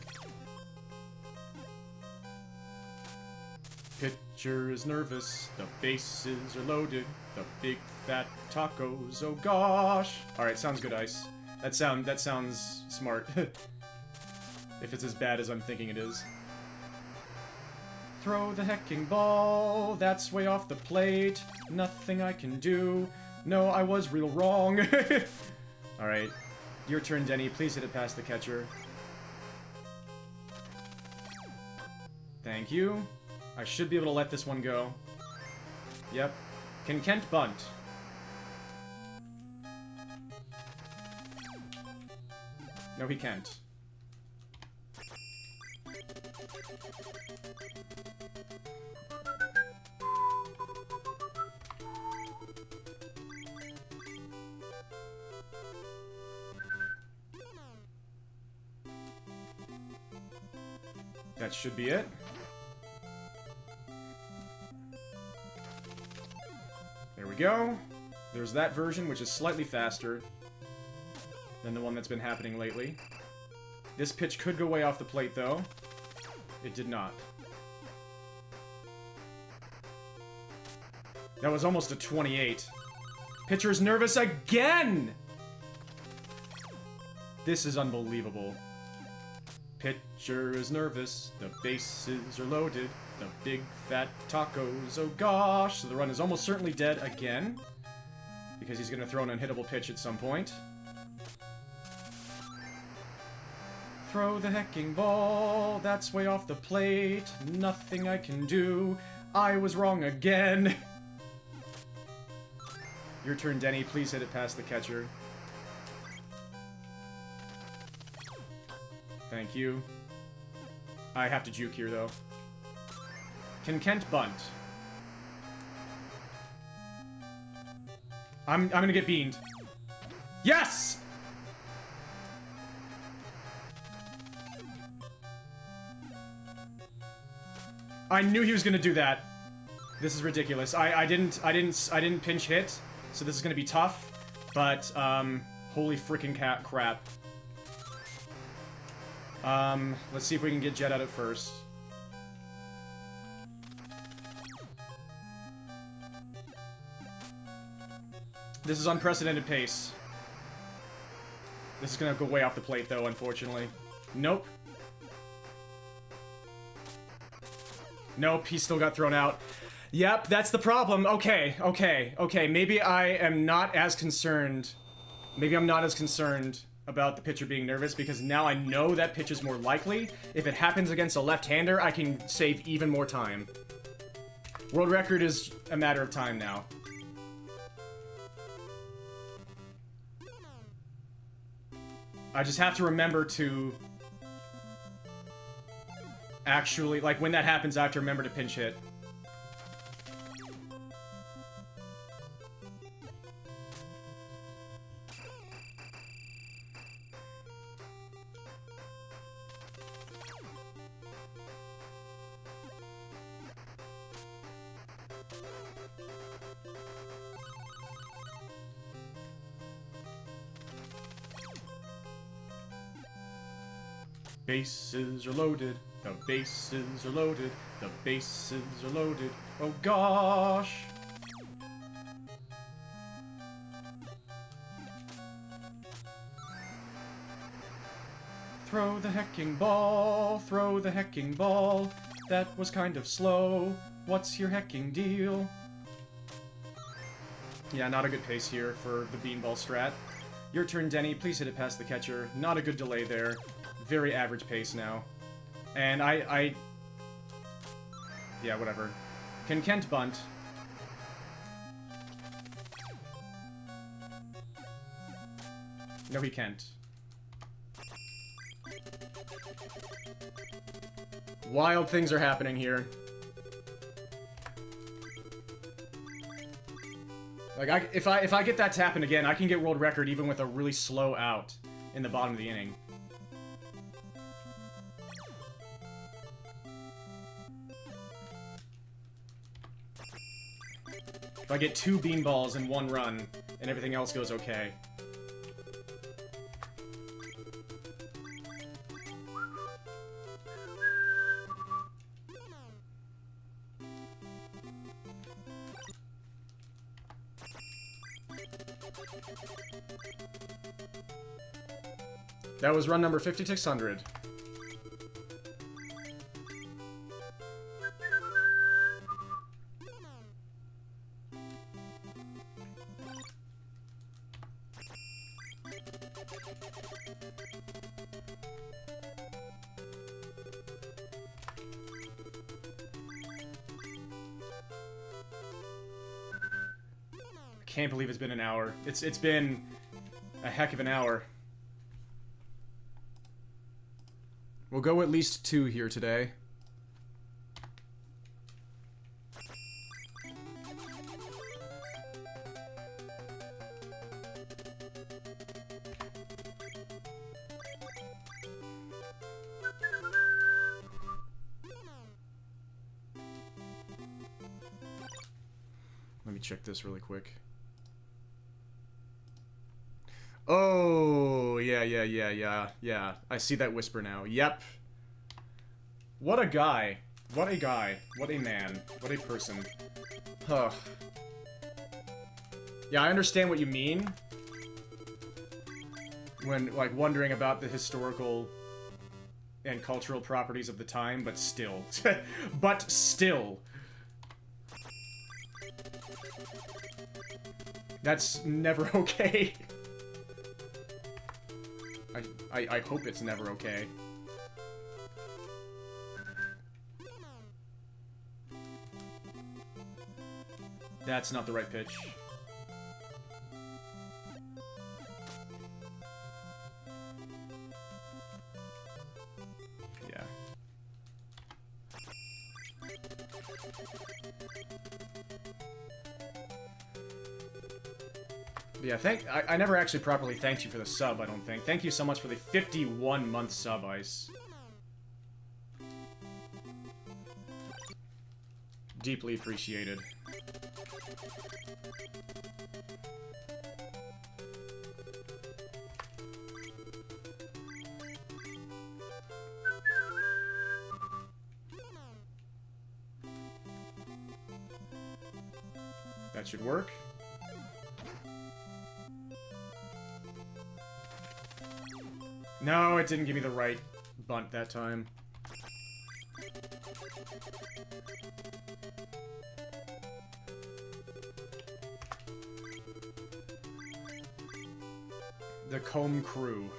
Pitcher is nervous. The bases are loaded. The big fat tacos. Oh gosh. All right, sounds good, Ice. That sounds smart. If it's as bad as I'm thinking it is. Throw the hecking ball. That's way off the plate. Nothing I can do. No, I was real wrong. All right. Your turn, Denny. Please hit it past the catcher. Thank you. I should be able to let this one go. Yep. Can Kent bunt? No, he can't. That should be it. There we go. There's that version, which is slightly faster than the one that's been happening lately. This pitch could go way off the plate, though. It did not. That was almost a 28. Pitcher's nervous again! This is unbelievable. Pitcher is nervous. The bases are loaded. The The big fat tacos, oh gosh. So the run is almost certainly dead again. Because he's gonna throw an unhittable pitch at some point. Throw the hecking ball, that's way off the plate. Nothing I can do. I was wrong again. Your turn, Denny. Please hit it past the catcher. Thank you. I have to juke here, though. Can Kent bunt? I'm gonna get beamed. Yes! I knew he was gonna do that. This is ridiculous. I didn't pinch hit, so this is gonna be tough. But holy freaking crap. Let's see if we can get Jet out at first. This is unprecedented pace. This is gonna go way off the plate, though, unfortunately. Nope. Nope, he still got thrown out. Yep, that's the problem. Okay. Maybe I am not as concerned. Maybe I'm not as concerned about the pitcher being nervous, because now I know that pitch is more likely. If it happens against a left-hander, I can save even more time. World record is a matter of time now. I just have to remember to actually, like, when that happens, I have to remember to pinch hit. Bases are loaded. The bases are loaded. The bases are loaded. Oh gosh! Throw the hecking ball. Throw the hecking ball. That was kind of slow. What's your hecking deal? Yeah, not a good pace here for the beanball strat. Your turn, Denny. Please hit it past the catcher. Not a good delay there. Very average pace now. And yeah, whatever. Can Kent bunt? No, he can't. Wild things are happening here. Like, if I get that to happen again, I can get world record even with a really slow out in the bottom of the inning. If I get 2 beanballs in 1 run, and everything else goes okay. That was run number 5600. Can't believe it's been an hour. It's been a heck of an hour. We'll go at least 2 here today. Let me check this really quick. Oh, yeah. I see that whisper now. Yep. What a guy. What a guy. What a man. What a person. Huh. Yeah, I understand what you mean. When, like, wondering about the historical and cultural properties of the time, but still. But still. That's never okay. I hope it's never okay. That's not the right pitch. Yeah. Yeah, I never actually properly thanked you for the sub, I don't think. Thank you so much for the 51-month sub, Ice. Deeply appreciated. That should work. No, it didn't give me the right bunt that time. The Comb Crew.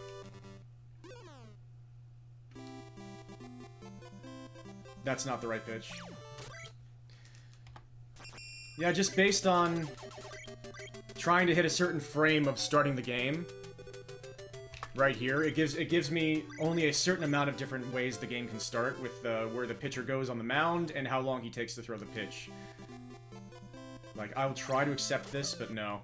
That's not the right pitch. Yeah, just based on trying to hit a certain frame of starting the game. Right here, it gives me only a certain amount of different ways the game can start with where the pitcher goes on the mound and how long he takes to throw the pitch. Like, I'll try to accept this, but no.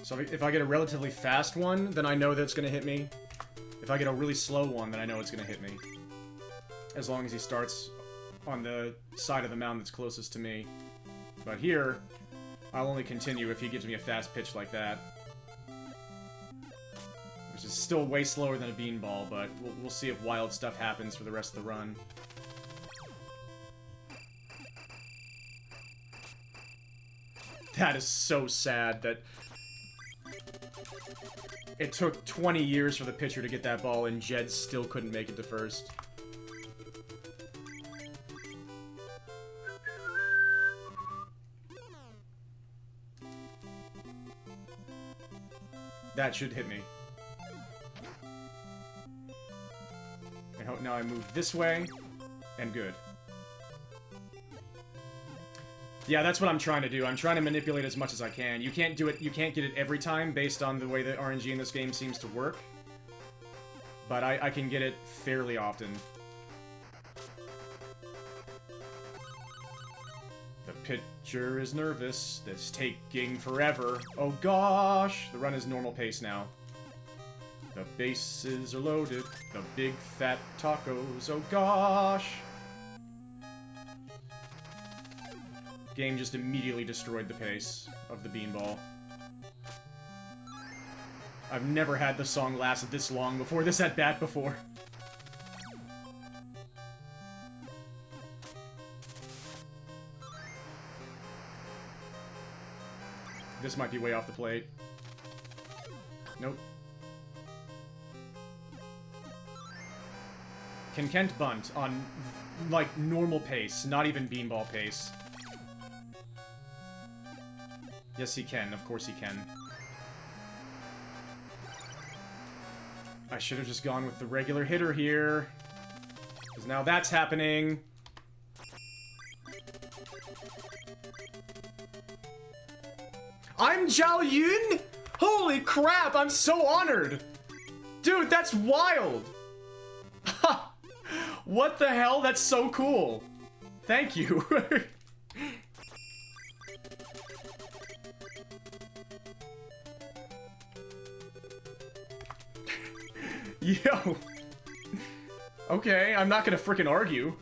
So if I get a relatively fast one, then I know that's gonna hit me. If I get a really slow one, then I know it's gonna hit me. As long as he starts on the side of the mound that's closest to me. But here, I'll only continue if he gives me a fast pitch like that. Which is still way slower than a beanball, but we'll see if wild stuff happens for the rest of the run. That is so sad that it took 20 years for the pitcher to get that ball, and Jed still couldn't make it to first. That should hit me. I hope now I move this way, and good. Yeah, that's what I'm trying to do. I'm trying to manipulate as much as I can. You can't do it, you can't get it every time based on the way that RNG in this game seems to work. But I can get it fairly often. The pitcher is nervous. That's taking forever. Oh gosh! The run is normal pace now. The bases are loaded. The big fat tacos. Oh gosh! Game just immediately destroyed the pace of the beanball. I've never had the song last this long before this at bat before. This might be way off the plate. Nope. Can Kent bunt on, like, normal pace, not even beanball pace? Yes, he can. Of course he can. I should have just gone with the regular hitter here. Because now that's happening. I'm Zhao Yun? Holy crap, I'm so honored! Dude, that's wild! Ha! What the hell? That's so cool! Thank you. Yo! Okay, I'm not gonna frickin' argue.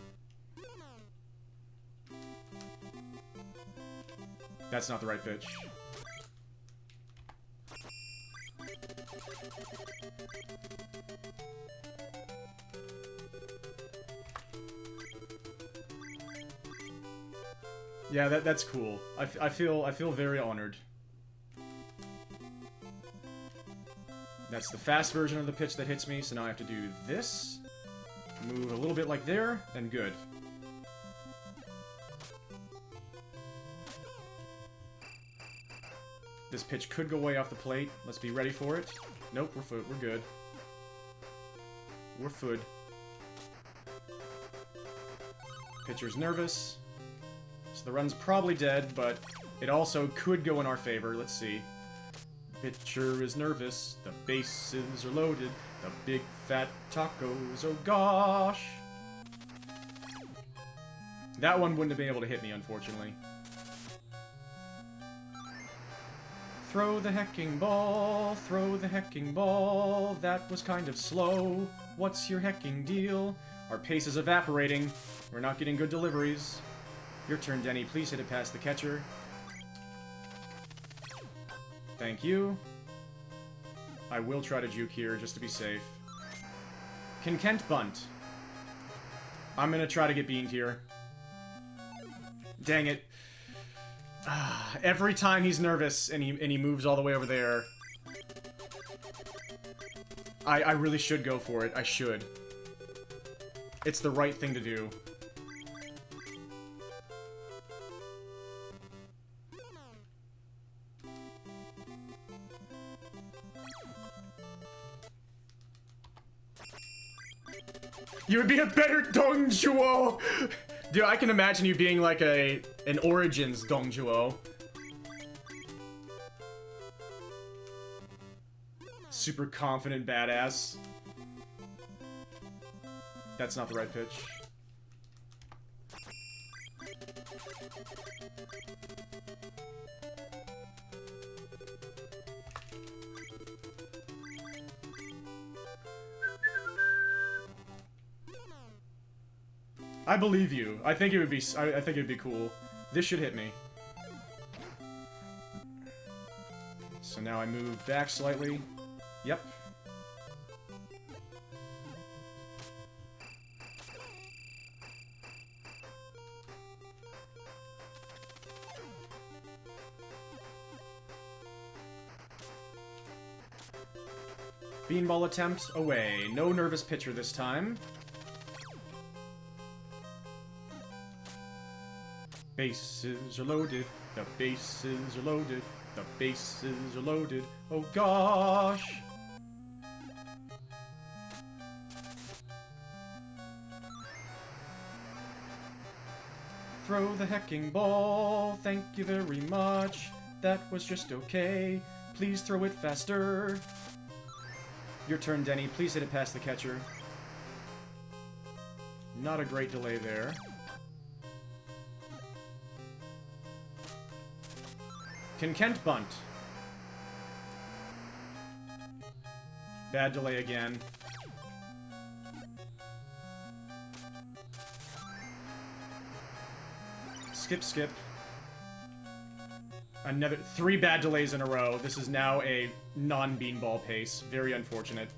That's not the right pitch. Yeah, that's cool. I feel very honored. That's the fast version of the pitch that hits me, so now I have to do this. Move a little bit like there, and good. This pitch could go way off the plate. Let's be ready for it. Nope, we're good. We're food. Pitcher's nervous. So the run's probably dead, but it also could go in our favor. Let's see. Pitcher is nervous. The bases are loaded. The big fat tacos. Oh gosh. That one wouldn't have been able to hit me, unfortunately. Throw the hecking ball, throw the hecking ball. That was kind of slow. What's your hecking deal? Our pace is evaporating. We're not getting good deliveries. Your turn, Denny. Please hit it past the catcher. Thank you. I will try to juke here, just to be safe. Can Kent bunt? I'm gonna try to get beamed here. Dang it. Every time he's nervous and he moves all the way over there. I really should go for it. I should. It's the right thing to do. You would be a better Dongjuo! Dude, I can imagine you being like an Origins Dongjuo. Super confident badass. That's not the right pitch. I believe you. I think it would be. I think it'd be cool. This should hit me. So now I move back slightly. Yep. Beanball attempt away. No nervous pitcher this time. Bases are loaded. The bases are loaded. The bases are loaded. Oh gosh. Throw the hecking ball. Thank you very much. That was just okay. Please throw it faster. Your turn, Denny. Please hit it past the catcher. Not a great delay there. Can Kent bunt? Bad delay again. Skip, skip. Another 3 bad delays in a row. This is now a non-beanball pace. Very unfortunate.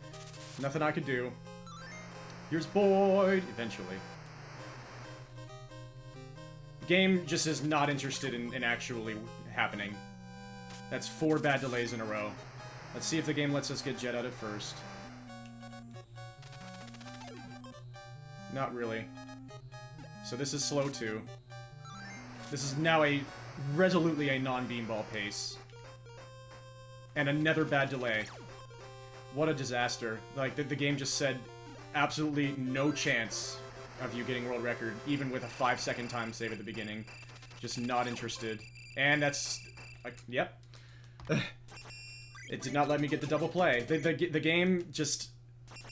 Nothing I could do. Here's Boyd. Eventually. The game just is not interested in actually happening. That's 4 bad delays in a row. Let's see if the game lets us get Jet out at first. Not really. So this is slow too. This is now resolutely a non-beanball pace. And another bad delay. What a disaster. Like, the game just said absolutely no chance of you getting world record, even with a 5-second time save at the beginning. Just not interested. And that's... yep. It did not let me get the double play. The game just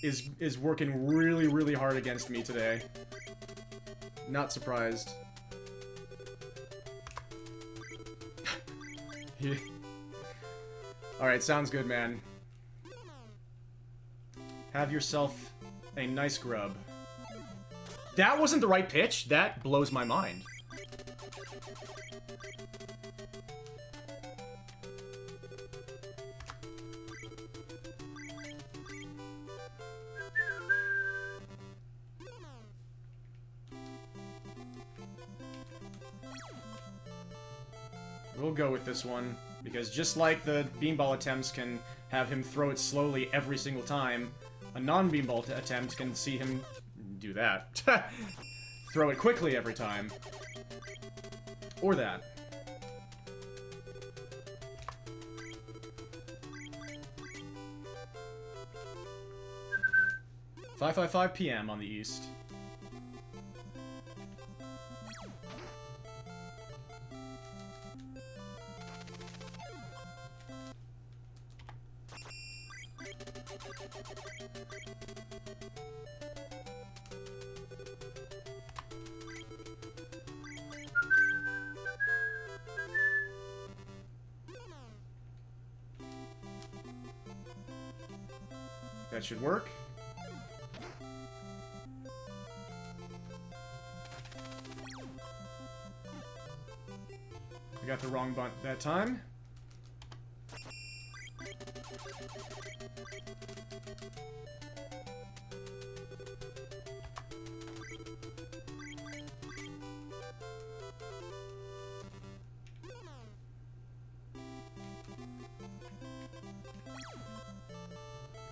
is working really, really hard against me today. Not surprised. Alright, sounds good, man. Have yourself a nice grub. That wasn't the right pitch? That blows my mind. We'll go with this one, because just like the beanball attempts can have him throw it slowly every single time, a non-beanball attempt can see him do that. Throw it quickly every time. Or that. 5:55 p.m. on the east. That should work. I got the wrong button that time.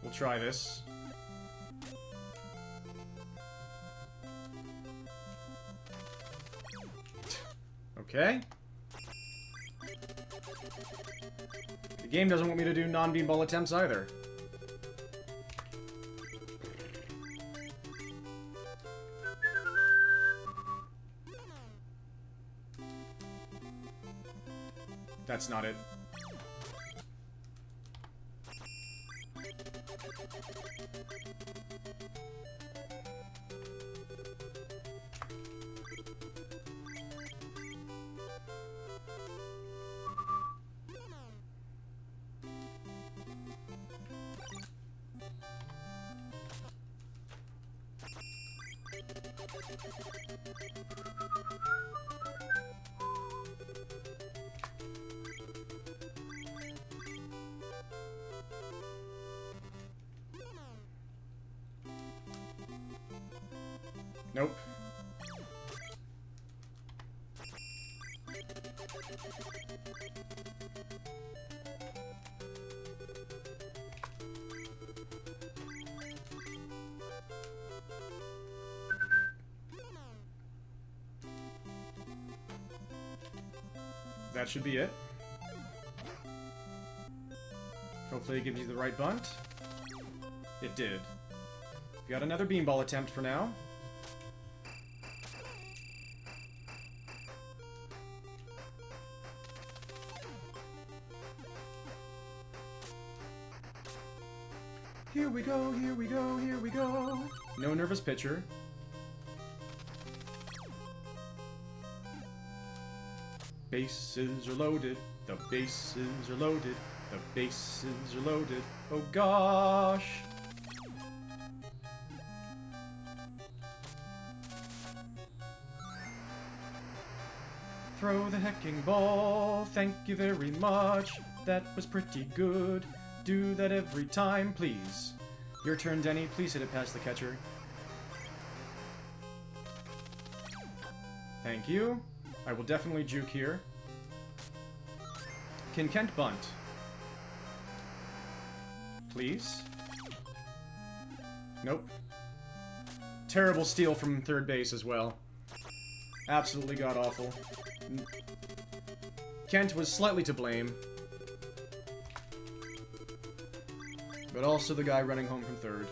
We'll try this. Okay. The game doesn't want me to do non-beanball attempts either. That's not it. Nope. That should be it. Hopefully it gives you the right bunt. It did. We got another beanball attempt for now. Here we go, here we go, here we go. No nervous pitcher. Bases are loaded, the bases are loaded, the bases are loaded. Oh gosh. Throw the hecking ball, thank you very much. That was pretty good. Do that every time, please. Your turn, Denny. Please hit it past the catcher. Thank you. I will definitely juke here. Can Kent bunt? Please? Nope. Terrible steal from third base as well. Absolutely god-awful. Kent was slightly to blame. But also the guy running home from third.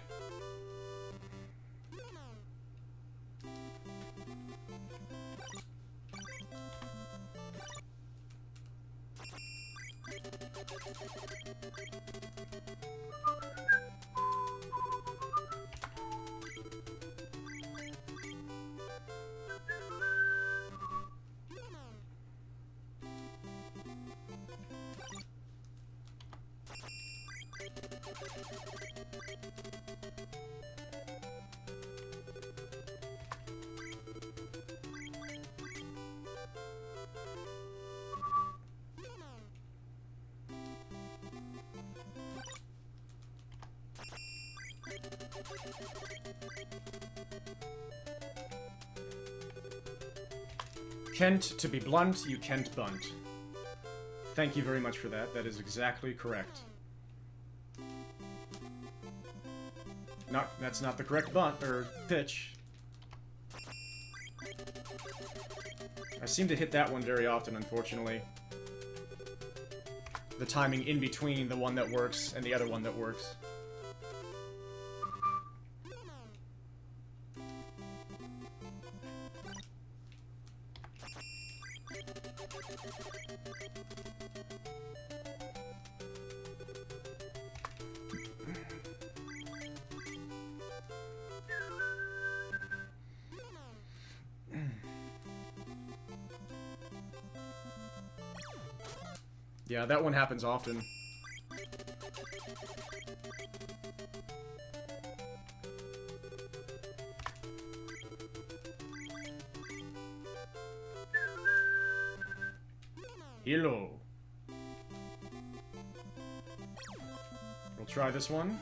Kent, to be blunt, you can't bunt. Thank you very much for that. That is exactly correct. That's not the correct bunt, or pitch. I seem to hit that one very often, unfortunately. The timing in between the one that works and the other one that works. Yeah, that one happens often. Hello. We'll try this one.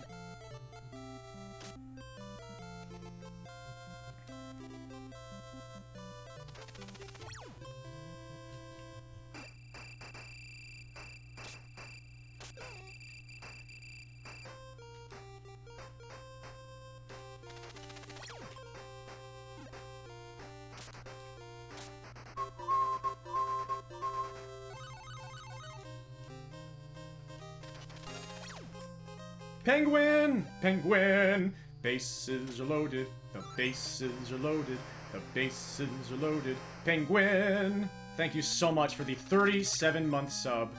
Penguin! Penguin! Bases are loaded. The bases are loaded. The bases are loaded. Penguin! Thank you so much for the 37-month sub.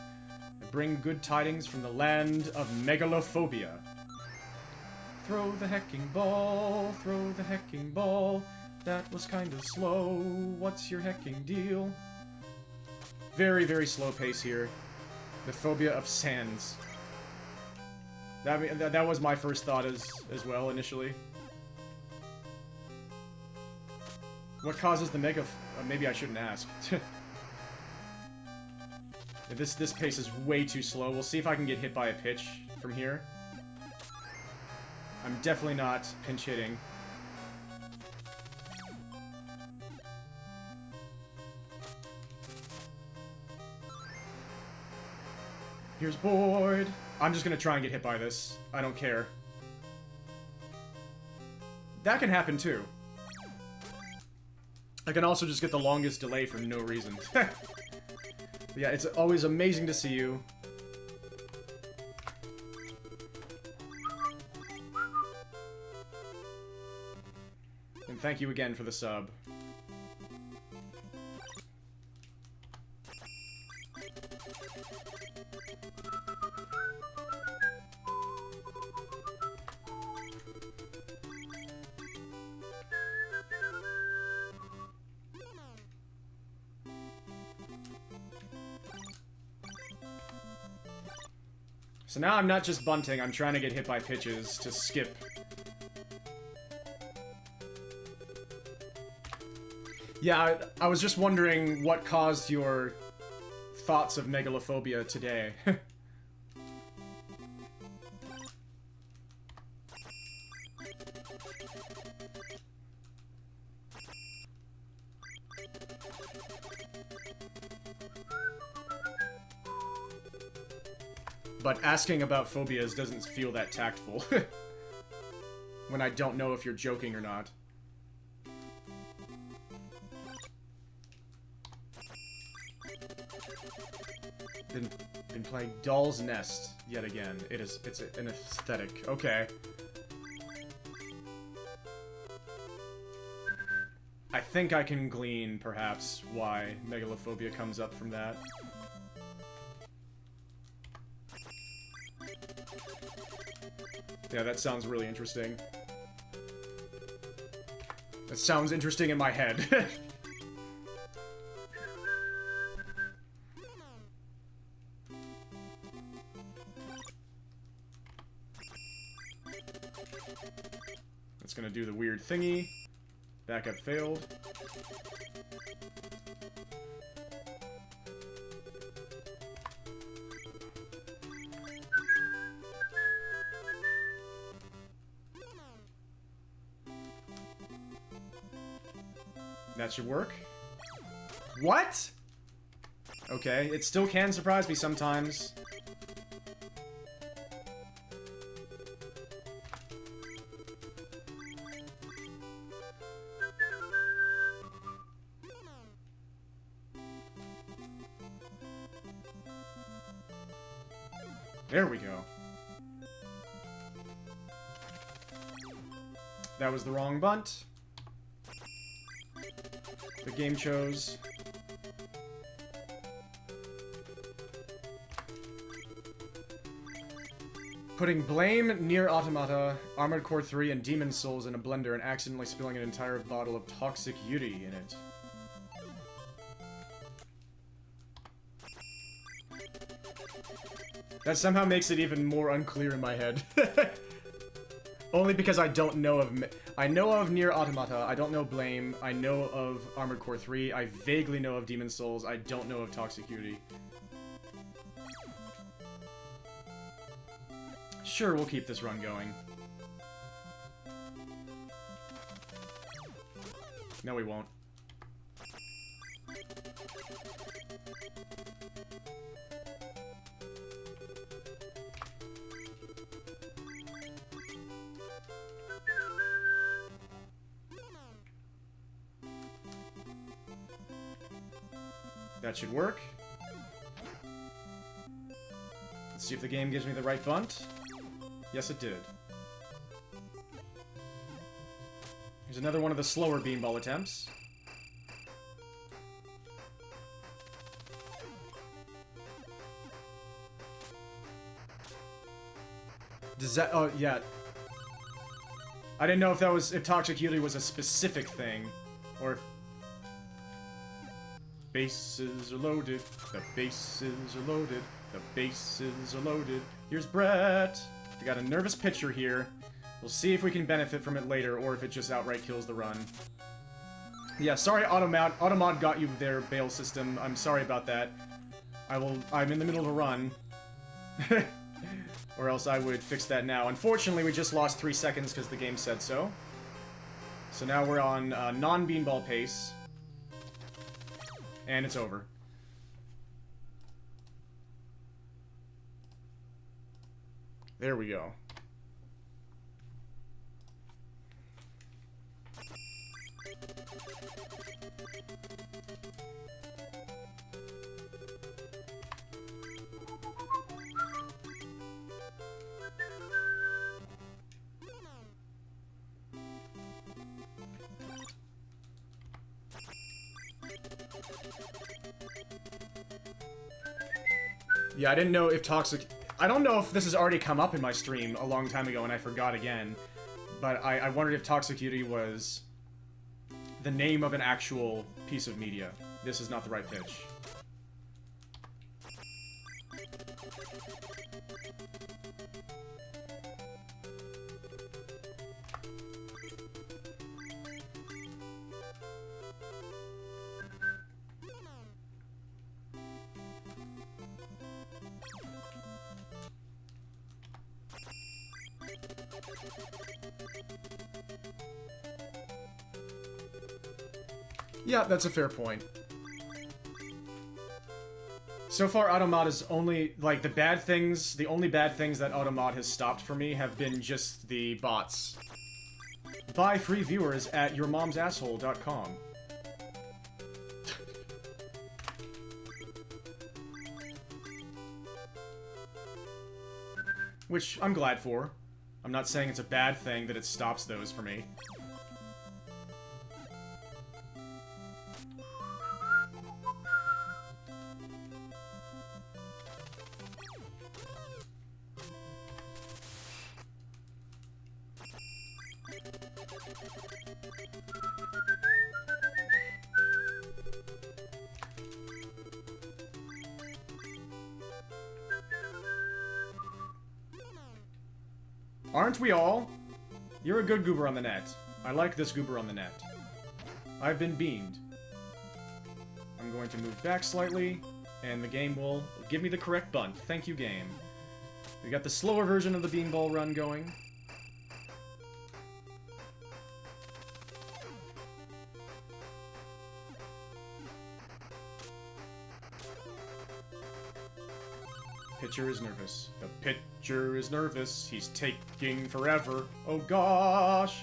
I bring good tidings from the land of megalophobia. Throw the hecking ball. Throw the hecking ball. That was kind of slow. What's your hecking deal? Very, very slow pace here. The phobia of sands. That was my first thought as well, initially. What causes the mega... maybe I shouldn't ask. This pace is way too slow. We'll see if I can get hit by a pitch from here. I'm definitely not pinch hitting. Here's Boyd. I'm just gonna try and get hit by this. I don't care. That can happen too. I can also just get the longest delay for no reason. Yeah, it's always amazing to see you. And thank you again for the sub. So now I'm not just bunting, I'm trying to get hit by pitches to skip. Yeah, I was just wondering what caused your thoughts of megalophobia today. But asking about phobias doesn't feel that tactful. When I don't know if you're joking or not. Been playing Doll's Nest yet again. It's an aesthetic. Okay. I think I can glean, perhaps, why megalophobia comes up from that. Yeah, that sounds really interesting. That sounds interesting in my head. That's gonna do the weird thingy. Backup failed. That should work. What? Okay, it still can surprise me sometimes. There we go. That was the wrong bunt. The game chose. Putting Blame, Near Automata, Armored Core 3, and Demon Souls in a blender and accidentally spilling an entire bottle of Toxic Yuri in it. That somehow makes it even more unclear in my head. Only because I don't know of... I know of Nier Automata, I don't know Blame, I know of Armored Core 3, I vaguely know of Demon Souls, I don't know of Toxic Yuri. Sure, we'll keep this run going. No, we won't. That should work. Let's see if the game gives me the right bunt. Yes, it did. Here's another one of the slower beanball attempts. Does that... Oh, yeah. I didn't know if that was... if Toxic Yuri was a specific thing. Or if... Bases are loaded. The bases are loaded. The bases are loaded. Here's Brett. We got a nervous pitcher here. We'll see if we can benefit from it later, or if it just outright kills the run. Yeah, sorry, Automod got you there, bail system. I'm sorry about that. I'm in the middle of a run. Or else I would fix that now. Unfortunately, we just lost 3 seconds because the game said so. So now we're on non-beanball pace. And it's over. There we go. Yeah, I didn't know if Toxic... I don't know if this has already come up in my stream a long time ago and I forgot again, but I wondered if Toxic Yuri was the name of an actual piece of media. This is not the right pitch. Yeah, that's a fair point. So far, Automod is only, like, the only bad things that Automod has stopped for me have been just the bots. Buy free viewers at yourmomsasshole.com. Which I'm glad for. I'm not saying it's a bad thing that it stops those for me. Aren't we all? You're a good goober on the net. I like this goober on the net. I've been beamed. I'm going to move back slightly, and the game will give me the correct bunt. Thank you, game. We got the slower version of the beanball run going. Pitcher is nervous. The pitcher is nervous. He's taking forever. Oh gosh.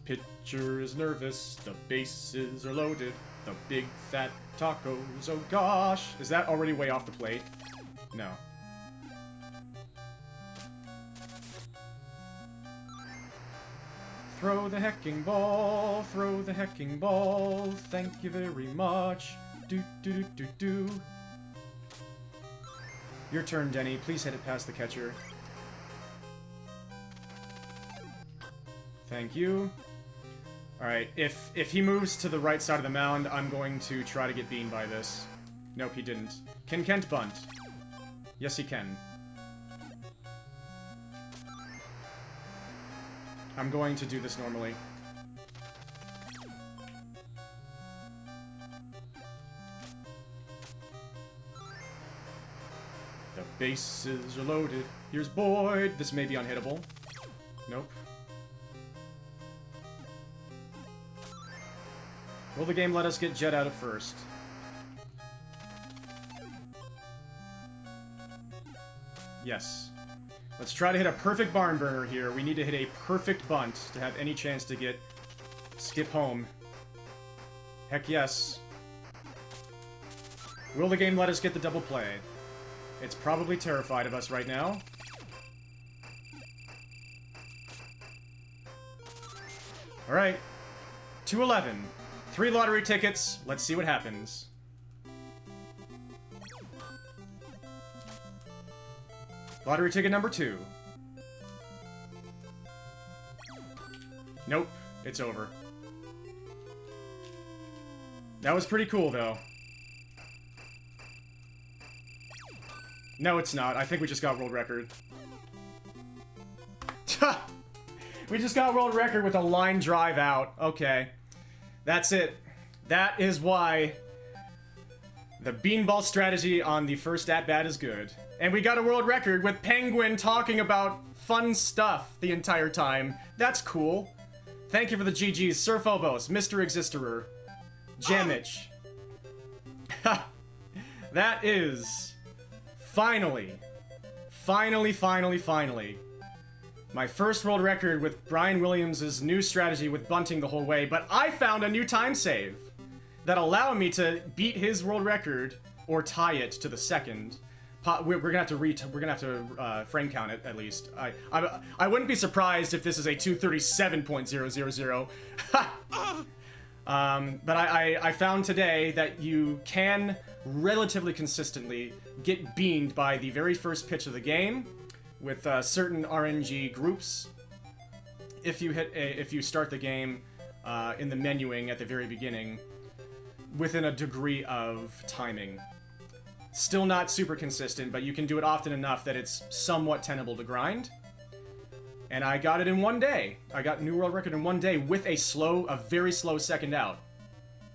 Pitcher is nervous. The bases are loaded. The big fat tacos. Oh gosh. Is that already way off the plate? No. Throw the hecking ball. Throw the hecking ball. Thank you very much. Do do do do do. Your turn, Denny. Please hit it past the catcher. Thank you. Alright, if he moves to the right side of the mound, I'm going to try to get beamed by this. Nope, he didn't. Can Kent bunt? Yes, he can. I'm going to do this normally. The bases are loaded. Here's Boyd. This may be unhittable. Nope. Will the game let us get Jet out at first? Yes. Let's try to hit a perfect barn burner here. We need to hit a perfect bunt to have any chance to get Skip home. Heck yes. Will the game let us get the double play? It's probably terrified of us right now. Alright. 211. 3 lottery tickets. Let's see what happens. Lottery ticket number 2. Nope. It's over. That was pretty cool, though. No, it's not. I think we just got world record. We just got world record with a line drive out. Okay. That's it. That is why the beanball strategy on the first at-bat is good. And we got a world record with Penguin talking about fun stuff the entire time. That's cool. Thank you for the GGs, Sir Phobos, Mr. Existerer, Jamich. That is... Finally, my first world record with Brian Williams' new strategy with bunting the whole way, but I found a new time save that allowed me to beat his world record, or tie it to the second. We're gonna have to frame count it, at least. I wouldn't be surprised if this is a 237.000. But I found today that you can relatively consistently get beamed by the very first pitch of the game with certain RNG groups. If you start the game in the menuing at the very beginning, within a degree of timing. Still not super consistent, but you can do it often enough that it's somewhat tenable to grind. And I got it in one day. I got new world record in one day with a very slow second out.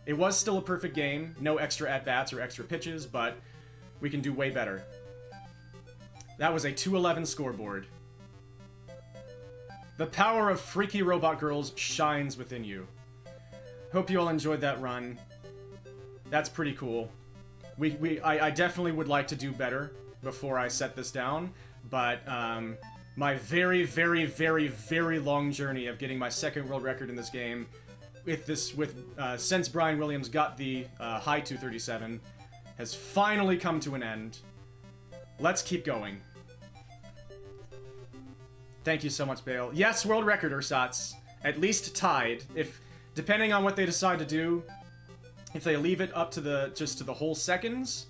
It was still a perfect game, no extra at-bats or extra pitches, but we can do way better. That was a 211 scoreboard. The power of freaky robot girls shines within you. Hope you all enjoyed that run. That's pretty cool. I definitely would like to do better before I set this down, but my very, very, very, very long journey of getting my second world record in this game since Brian Williams got the high 237 has finally come to an end. Let's keep going. Thank you so much, Bale. Yes, world record, Ursats. At least tied. Depending on what they decide to do, if they leave it up to the whole seconds,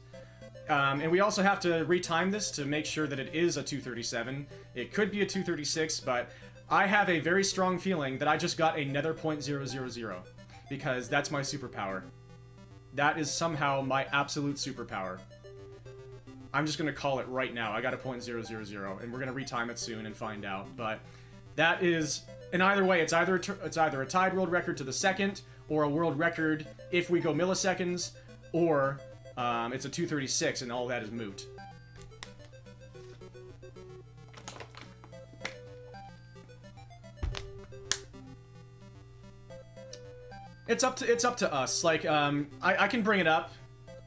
and we also have to retime this to make sure that it is a 237. It could be a 236, but I have a very strong feeling that I just got another .000, because that's my superpower. That is somehow my absolute superpower. I'm just gonna call it right now. I got a .000, and we're gonna retime it soon and find out. But that is, in either way, it's either a tied world record to the second, or a world record if we go milliseconds, or it's a 236 and all that is moot. It's up to us. Like, I can bring it up.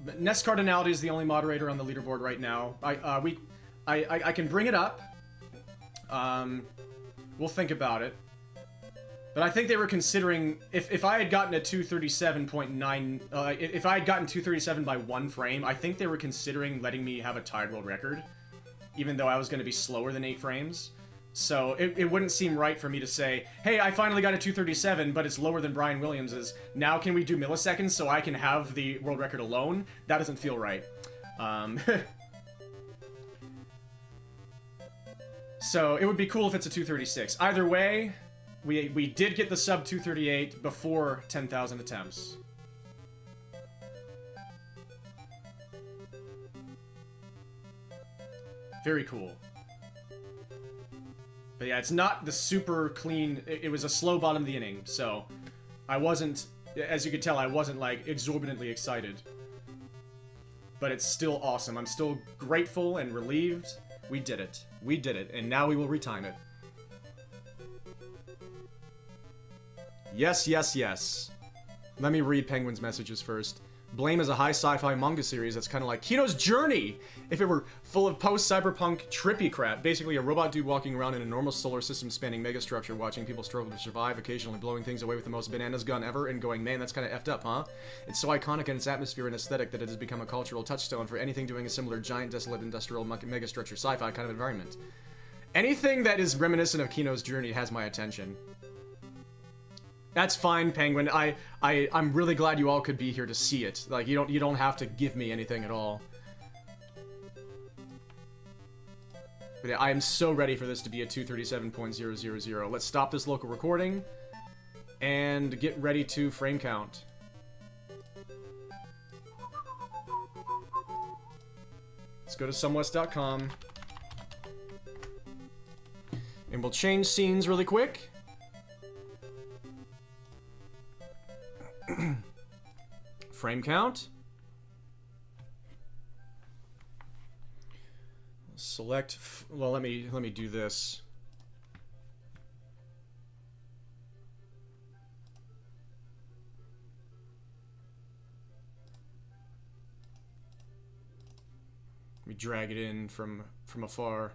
But Nest Cardinality is the only moderator on the leaderboard right now. I can bring it up. We'll think about it. But I think they were considering, if I had gotten a 237.9, if I had gotten 237 by 1 frame, I think they were considering letting me have a tied world record, even though I was going to be slower than 8 frames. So it wouldn't seem right for me to say, hey, I finally got a 237, but it's lower than Brian Williams's. Now can we do milliseconds so I can have the world record alone? That doesn't feel right. So it would be cool if it's a 236. Either way, we did get the sub 238 before 10,000 attempts. Very cool. But yeah, it's not the super clean... It was a slow bottom of the inning, so I wasn't... As you could tell, I wasn't, like, exorbitantly excited. But it's still awesome. I'm still grateful and relieved. We did it. We did it, and now we will retime it. Yes, yes, yes. Let me read Penguin's messages first. Blame is a high sci-fi manga series that's kind of like Kino's Journey, if it were full of post-cyberpunk trippy crap. Basically a robot dude walking around in a normal solar system spanning megastructure, watching people struggle to survive, occasionally blowing things away with the most bananas gun ever, and going, man, that's kind of effed up, huh? It's so iconic in its atmosphere and aesthetic that it has become a cultural touchstone for anything doing a similar giant, desolate, industrial megastructure sci-fi kind of environment. Anything that is reminiscent of Kino's Journey has my attention. That's fine, Penguin. I'm really glad you all could be here to see it. Like, you don't have to give me anything at all. But yeah, I am so ready for this to be a 237.000. Let's stop this local recording and get ready to frame count. Let's go to somewest.com. And we'll change scenes really quick. Frame count. Select. Well, let me do this. Let me drag it in from afar.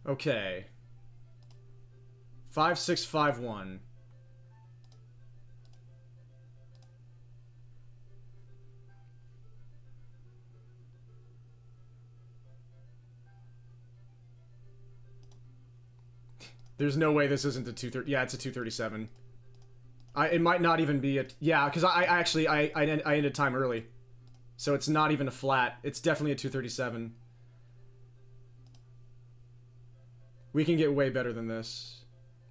Okay. 5651. There's no way this isn't a 230. Yeah, it's a 237. It might not even be a... Yeah, because I actually ended time early. So it's not even a flat. It's definitely a 237. We can get way better than this.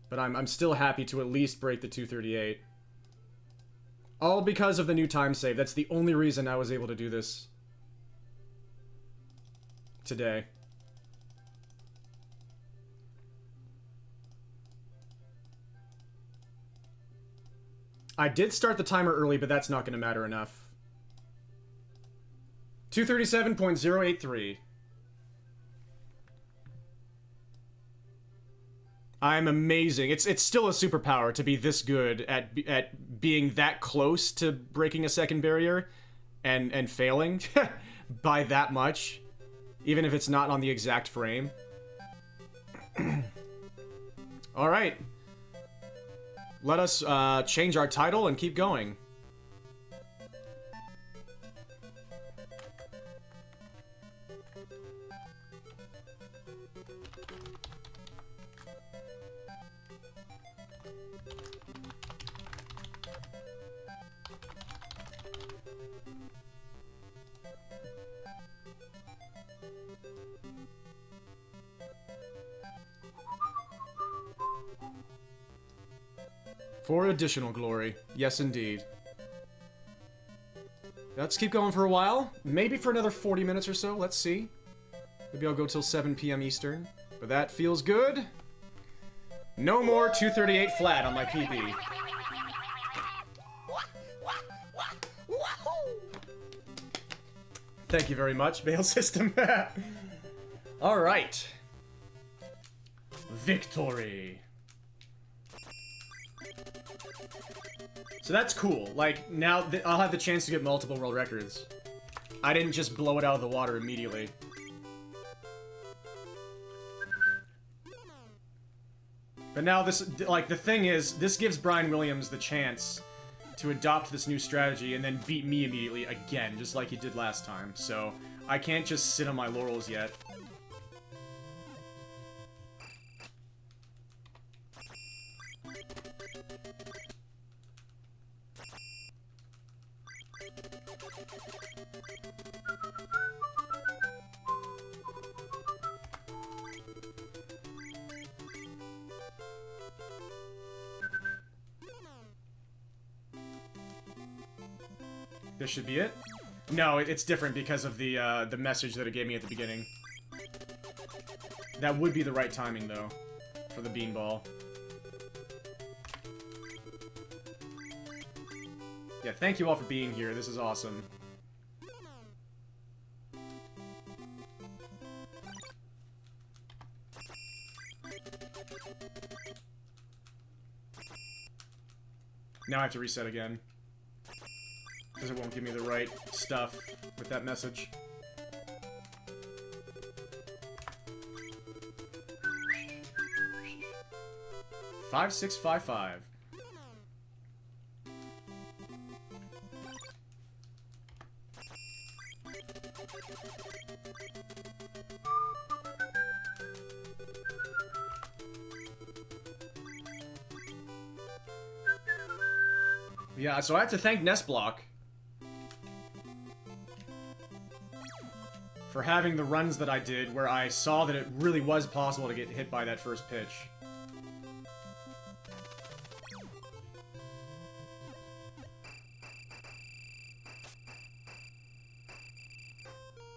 But I'm still happy to at least break the 238. All because of the new time save. That's the only reason I was able to do this today. I did start the timer early, but that's not going to matter enough. 237.083. I'm amazing. It's still a superpower to be this good at being that close to breaking a second barrier and failing by that much, even if it's not on the exact frame. All right. Let us change our title and keep going. For additional glory. Yes, indeed. Let's keep going for a while. Maybe for another 40 minutes or so. Let's see. Maybe I'll go till 7 p.m. Eastern. But that feels good. No more 238 flat on my PB. Thank you very much, Bail System. Alright. Victory. So that's cool. Like, now I'll have the chance to get multiple world records. I didn't just blow it out of the water immediately. But now this, like, the thing is, this gives Brian Williams the chance to adopt this new strategy and then beat me immediately again, just like he did last time. So, I can't just sit on my laurels yet. This should be it? No, it's different because of the message that it gave me at the beginning. That would be the right timing, though, for the beanball. Yeah, thank you all for being here. This is awesome. Now I have to reset again. Because it won't give me the right stuff with that message. Five, 6, 5, 5. Yeah, so I have to thank Nestblock for having the runs that I did where I saw that it really was possible to get hit by that first pitch.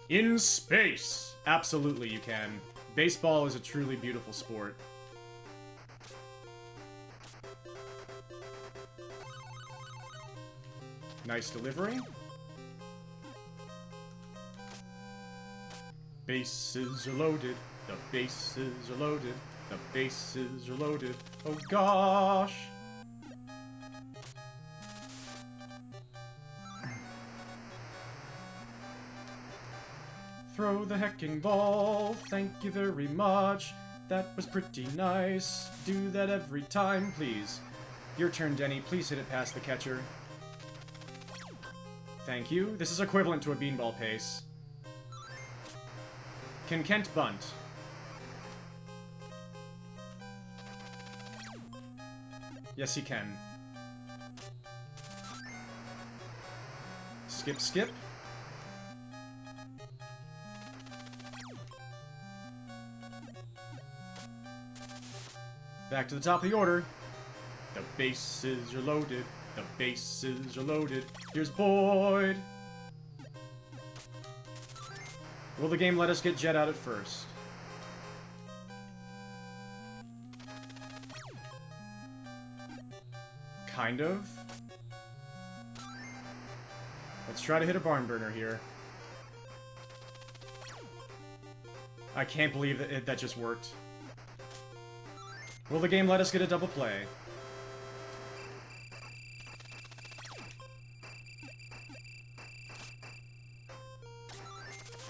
In space! Absolutely you can. Baseball is a truly beautiful sport. Nice delivery. Bases are loaded. The bases are loaded. The bases are loaded. Oh gosh! Throw the hecking ball. Thank you very much. That was pretty nice. Do that every time, please. Your turn, Denny. Please hit it past the catcher. Thank you. This is equivalent to a beanball pace. Can Kent bunt? Yes, he can. Skip, skip. Back to the top of the order. The bases are loaded. The bases are loaded. Here's Boyd. Will the game let us get Jet out at first? Kind of. Let's try to hit a barn burner here. I can't believe that that just worked. Will the game let us get a double play?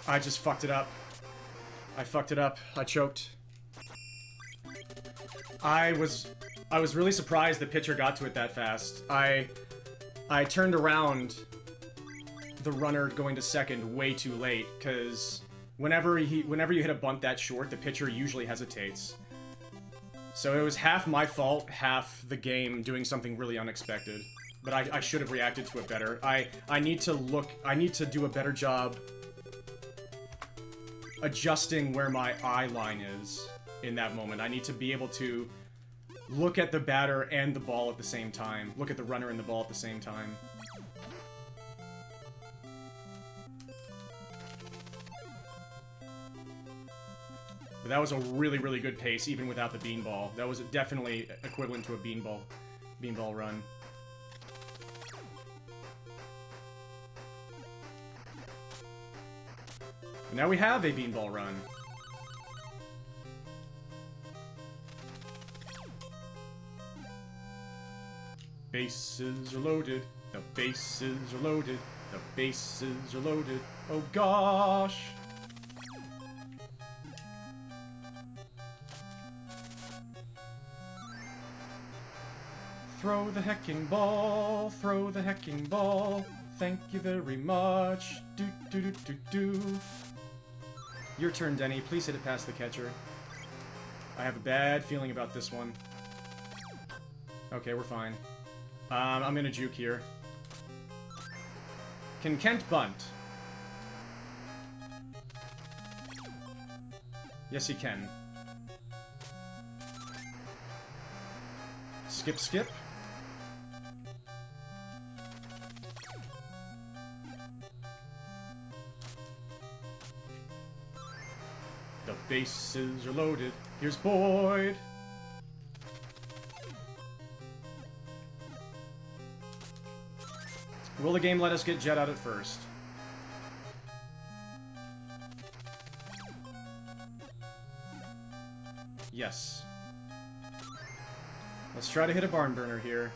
I just fucked it up. I fucked it up. I choked. I was really surprised the pitcher got to it that fast. I turned around the runner going to second way too late, because whenever you hit a bunt that short, the pitcher usually hesitates. So it was half my fault, half the game doing something really unexpected. But I should have reacted to it better. I need to do a better job adjusting where my eye line is in that moment. I need to be able to look at the batter and the ball at the same time. Look at the runner and the ball at the same time. But that was a really, really good pace, even without the beanball. That was definitely equivalent to a beanball run. And now we have a beanball run. bases are loaded. The bases are loaded. The bases are loaded. Oh gosh. Throw the hecking ball. Throw the hecking ball. Thank you very much. Do do do do do. Your turn, Denny. Please hit it past the catcher. I have a bad feeling about this one. Okay, we're fine. I'm gonna juke here. Can Kent bunt? Yes, he can. Skip, skip. The bases are loaded. Here's Boyd. Will the game let us get Jet out at first? Yes. Let's try to hit a barn burner here.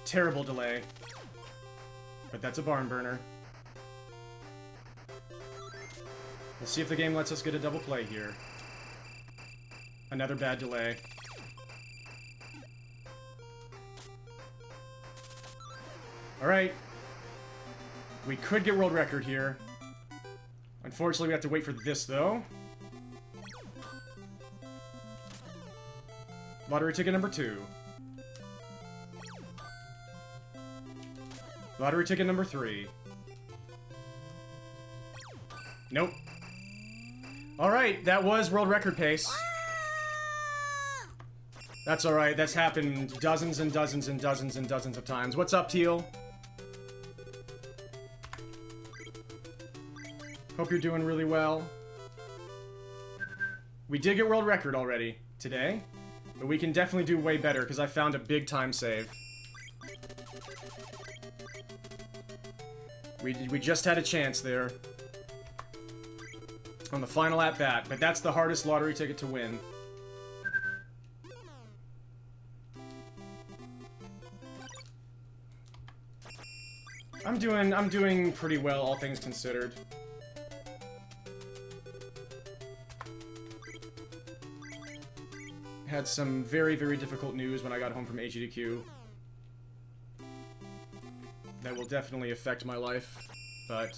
Terrible delay. But that's a barn burner. We'll see if the game lets us get a double play here. Another bad delay. Alright. We could get world record here. Unfortunately, we have to wait for this, though. Lottery ticket number 2. Lottery ticket number 3. Nope. Alright, that was world record pace. That's alright, that's happened dozens and dozens and dozens and dozens of times. What's up, Teal? Hope you're doing really well. We did get world record already today, but we can definitely do way better because I found a big time save. We just had a chance there on the final at bat, but that's the hardest lottery ticket to win. I'm doing pretty well, all things considered. Had some very, very difficult news when I got home from AGDQ. That will definitely affect my life, but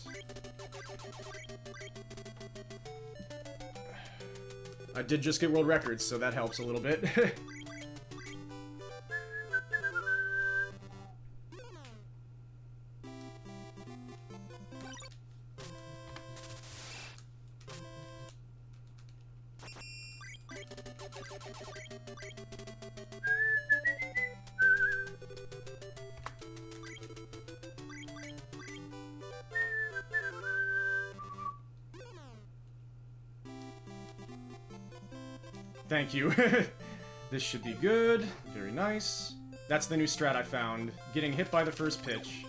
I did just get world records, so that helps a little bit. Thank you. This should be good. Very nice. That's the new strat I found. Getting hit by the first pitch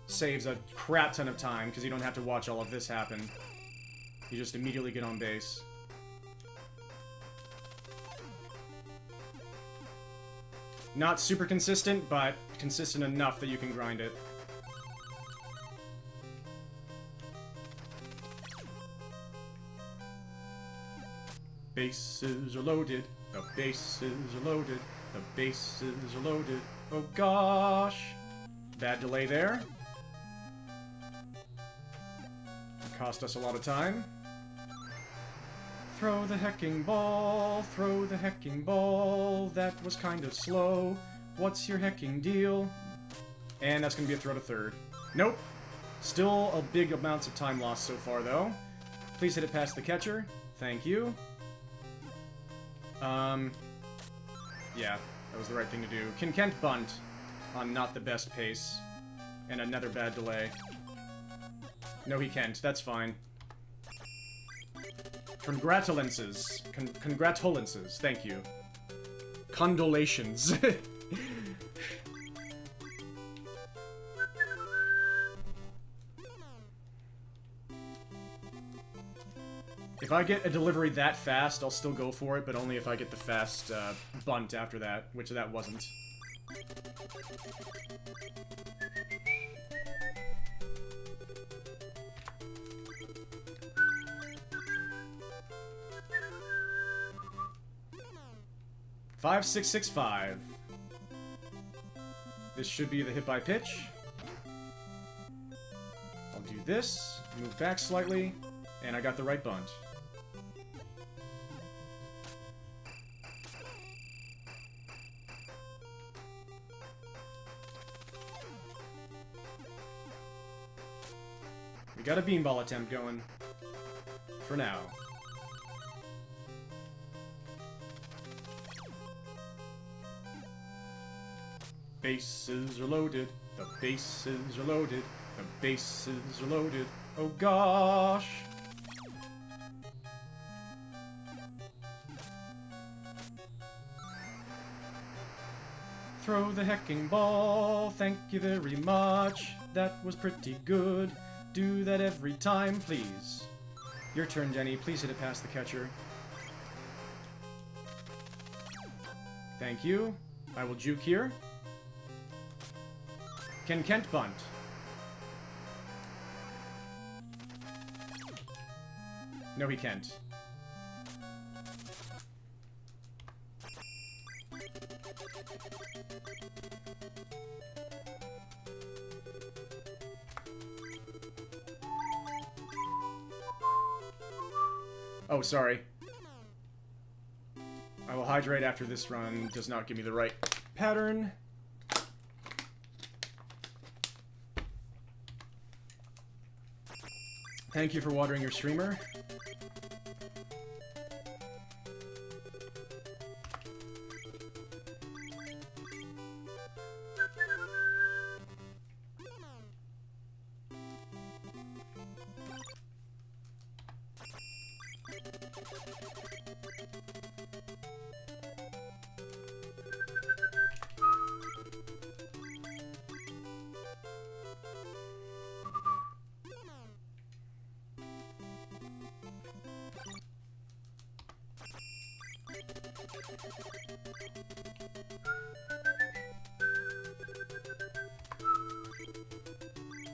saves a crap ton of time because you don't have to watch all of this happen. You just immediately get on base. Not super consistent, but consistent enough that you can grind it. Bases are loaded. The bases are loaded. The bases are loaded. Oh gosh. Bad delay there. Cost us a lot of time. Throw the hecking ball. Throw the hecking ball. That was kind of slow. What's your hecking deal? And that's going to be a throw to third. Nope. Still a big amounts of time lost so far, though. Please hit it past the catcher. Thank you. Yeah, that was the right thing to do. Can Kent bunt on not the best pace? And another bad delay. No, he can't. That's fine. Congratulances. Congratulances. Thank you. Condolations. If I get a delivery that fast, I'll still go for it, but only if I get the fast bunt after that, which that wasn't. Five, 6, 6, 5. This should be the hit by pitch. I'll do this, move back slightly, and I got the right bunt. We got a beanball attempt going. For now. Bases are loaded. The bases are loaded. The bases are loaded. Oh gosh. Throw the hecking ball. Thank you very much. That was pretty good. Do that every time, please. Your turn, Jenny. Please hit it past the catcher. Thank you. I will juke here. Can Kent bunt? No, he can't. Oh, sorry. I will hydrate after this run. Does not give me the right pattern. Thank you for watering your streamer.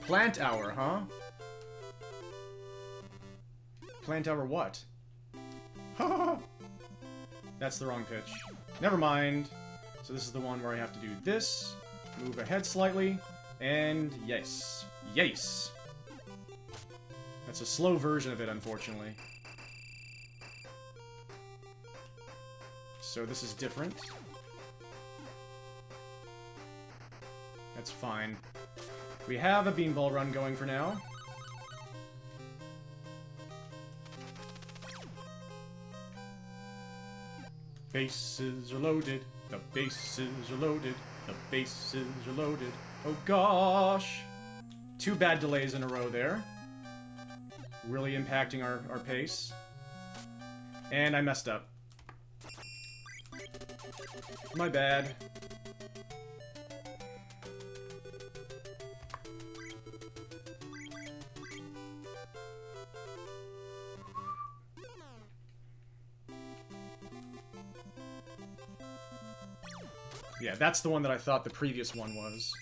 Plant hour, huh? Plant hour what? That's the wrong pitch. Never mind. So this is the one where I have to do this, move ahead slightly, and yes. Yes! That's a slow version of it, unfortunately. So this is different. That's fine. We have a beanball run going for now. Bases are loaded. The bases are loaded. The bases are loaded. Oh gosh! 2 bad delays in a row there. Really impacting our pace. And I messed up. My bad. Yeah, that's the one that I thought the previous one was.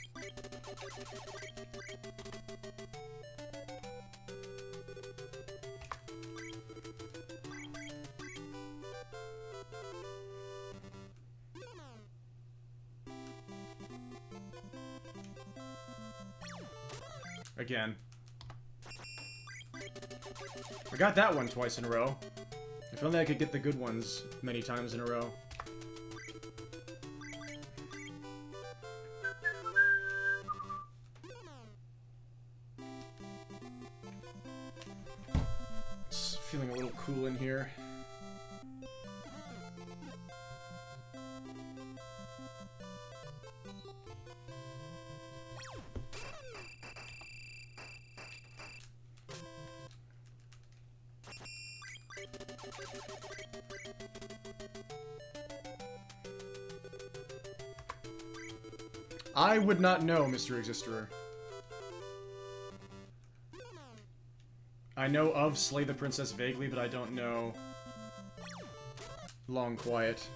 Again. I got that one twice in a row. If only I could get the good ones many times in a row. It's feeling a little cool in here. I would not know, Mr. Exister. I know of Slay the Princess vaguely, but I don't know Long Quiet.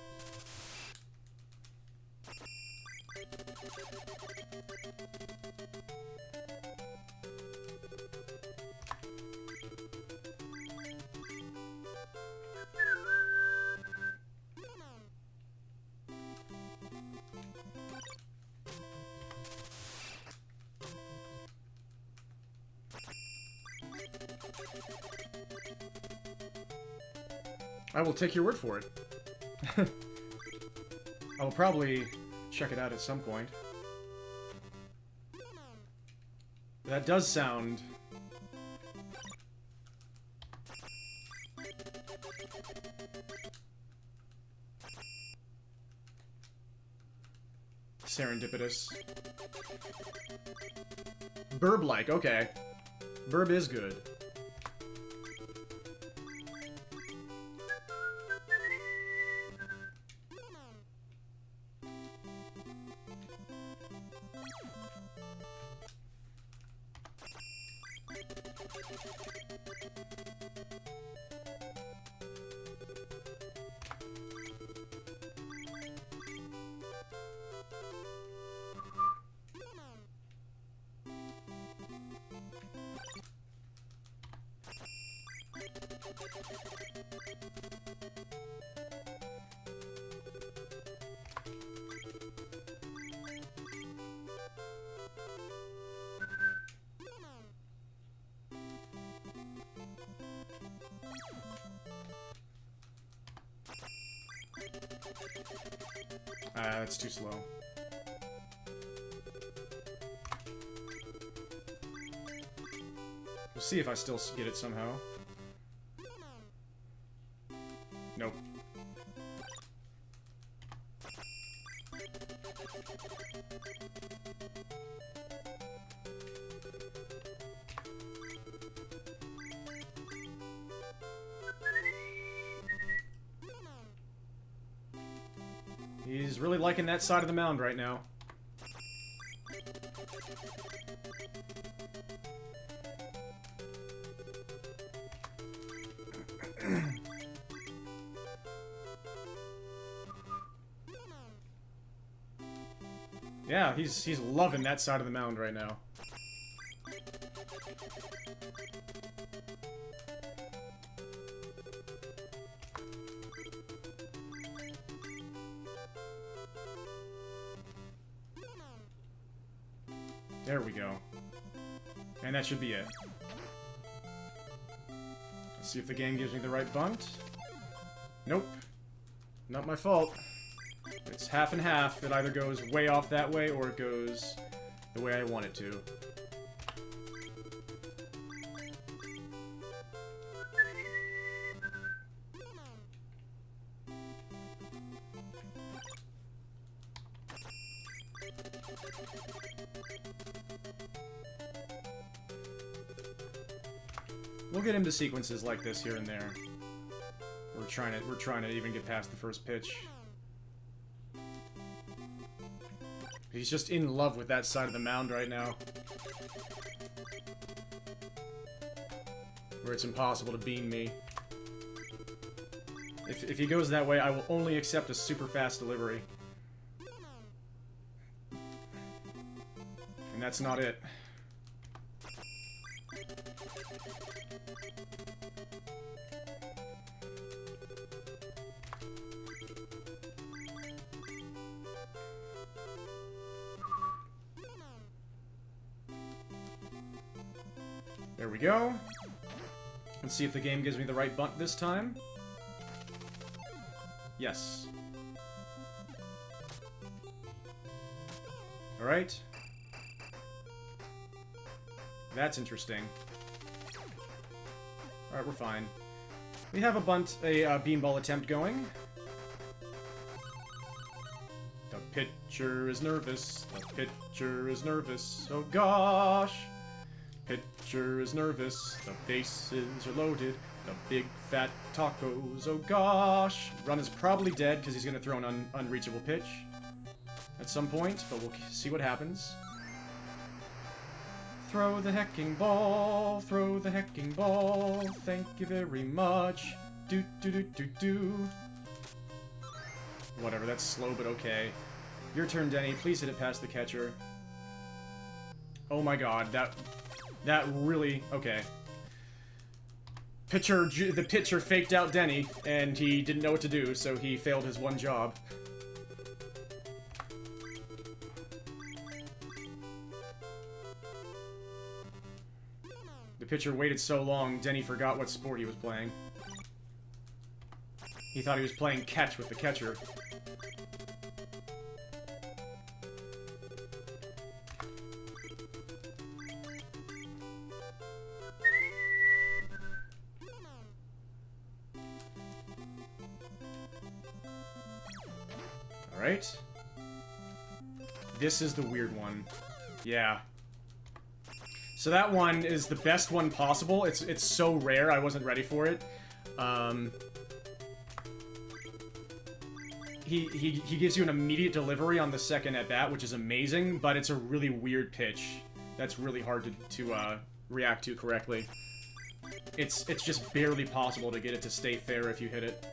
I will take your word for it. I will probably check it out at some point. That does sound... serendipitous. Burb-like, okay. Burb is good. That's too slow. We'll see if I still get it somehow. Nope. He's really liking that side of the mound right now. Yeah, he's loving that side of the mound right now. There we go. And that should be it. Let's see if the game gives me the right bunt. Nope. Not my fault. It's half and half. It either goes way off that way or it goes the way I want it to. We'll get into sequences like this here and there. We're trying to even get past the first pitch. He's just in love with that side of the mound right now. Where it's impossible to bean me. If he goes that way, I will only accept a super fast delivery. And that's not it. There we go. Let's see if the game gives me the right bunt this time. Yes. Alright. That's interesting. Alright, we're fine. We have a beanball attempt going. The pitcher is nervous. The pitcher is nervous. Oh gosh. Pitcher is nervous, the bases are loaded, the big fat tacos, oh gosh! Run is probably dead because he's going to throw an unreachable pitch at some point, but we'll see what happens. Throw the hecking ball, throw the hecking ball. Thank you very much. Do do do do do. Whatever, that's slow but okay. Your turn, Denny. Please hit it past the catcher. Oh my god, that really... Okay. The pitcher faked out Denny, and he didn't know what to do, so he failed his one job. The pitcher waited so long, Denny forgot what sport he was playing. He thought he was playing catch with the catcher. Alright. This is the weird one. Yeah. So that one is the best one possible. It's so rare, I wasn't ready for it. He gives you an immediate delivery on the second at bat, which is amazing, but it's a really weird pitch that's really hard to react to correctly. It's just barely possible to get it to stay fair if you hit it.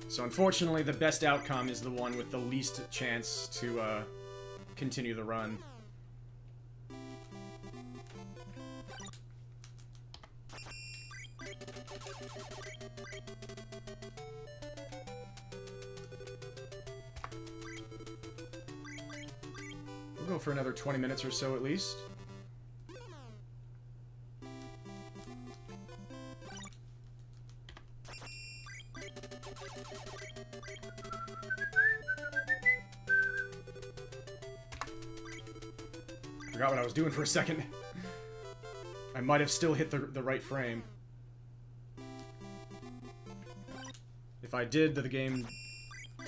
So unfortunately, the best outcome is the one with the least chance to continue the run. We'll go for another 20 minutes or so at least. Forgot what I was doing for a second. I might have still hit the right frame. If I did, the game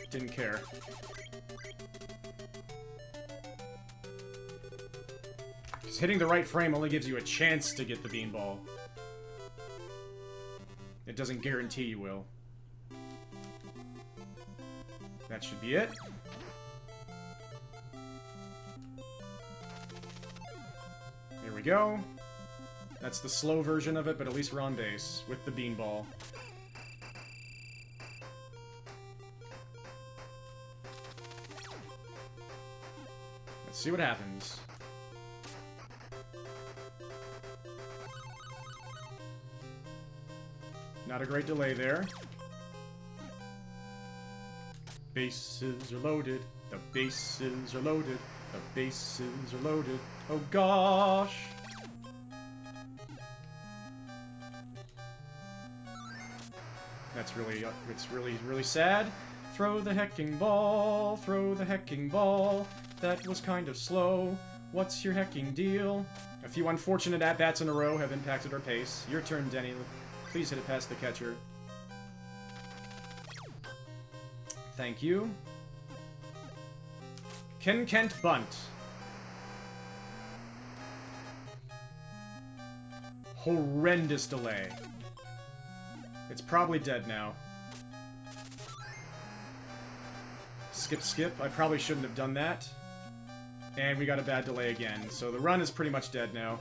didn't care. Because hitting the right frame only gives you a chance to get the beanball. It doesn't guarantee you will. That should be it. Here we go. That's the slow version of it, but at least we're on base with the beanball. Let's see what happens. Not a great delay there. Bases are loaded. The bases are loaded. The bases are loaded. Oh gosh! That's really, it's really sad. Throw the hecking ball, throw the hecking ball. That was kind of slow. What's your hecking deal? A few unfortunate at-bats in a row have impacted our pace. Your turn, Denny. Please hit it past the catcher. Thank you. Ken Kent bunt. Horrendous delay. It's probably dead now. Skip, skip. I probably shouldn't have done that. And we got a bad delay again. So the run is pretty much dead now.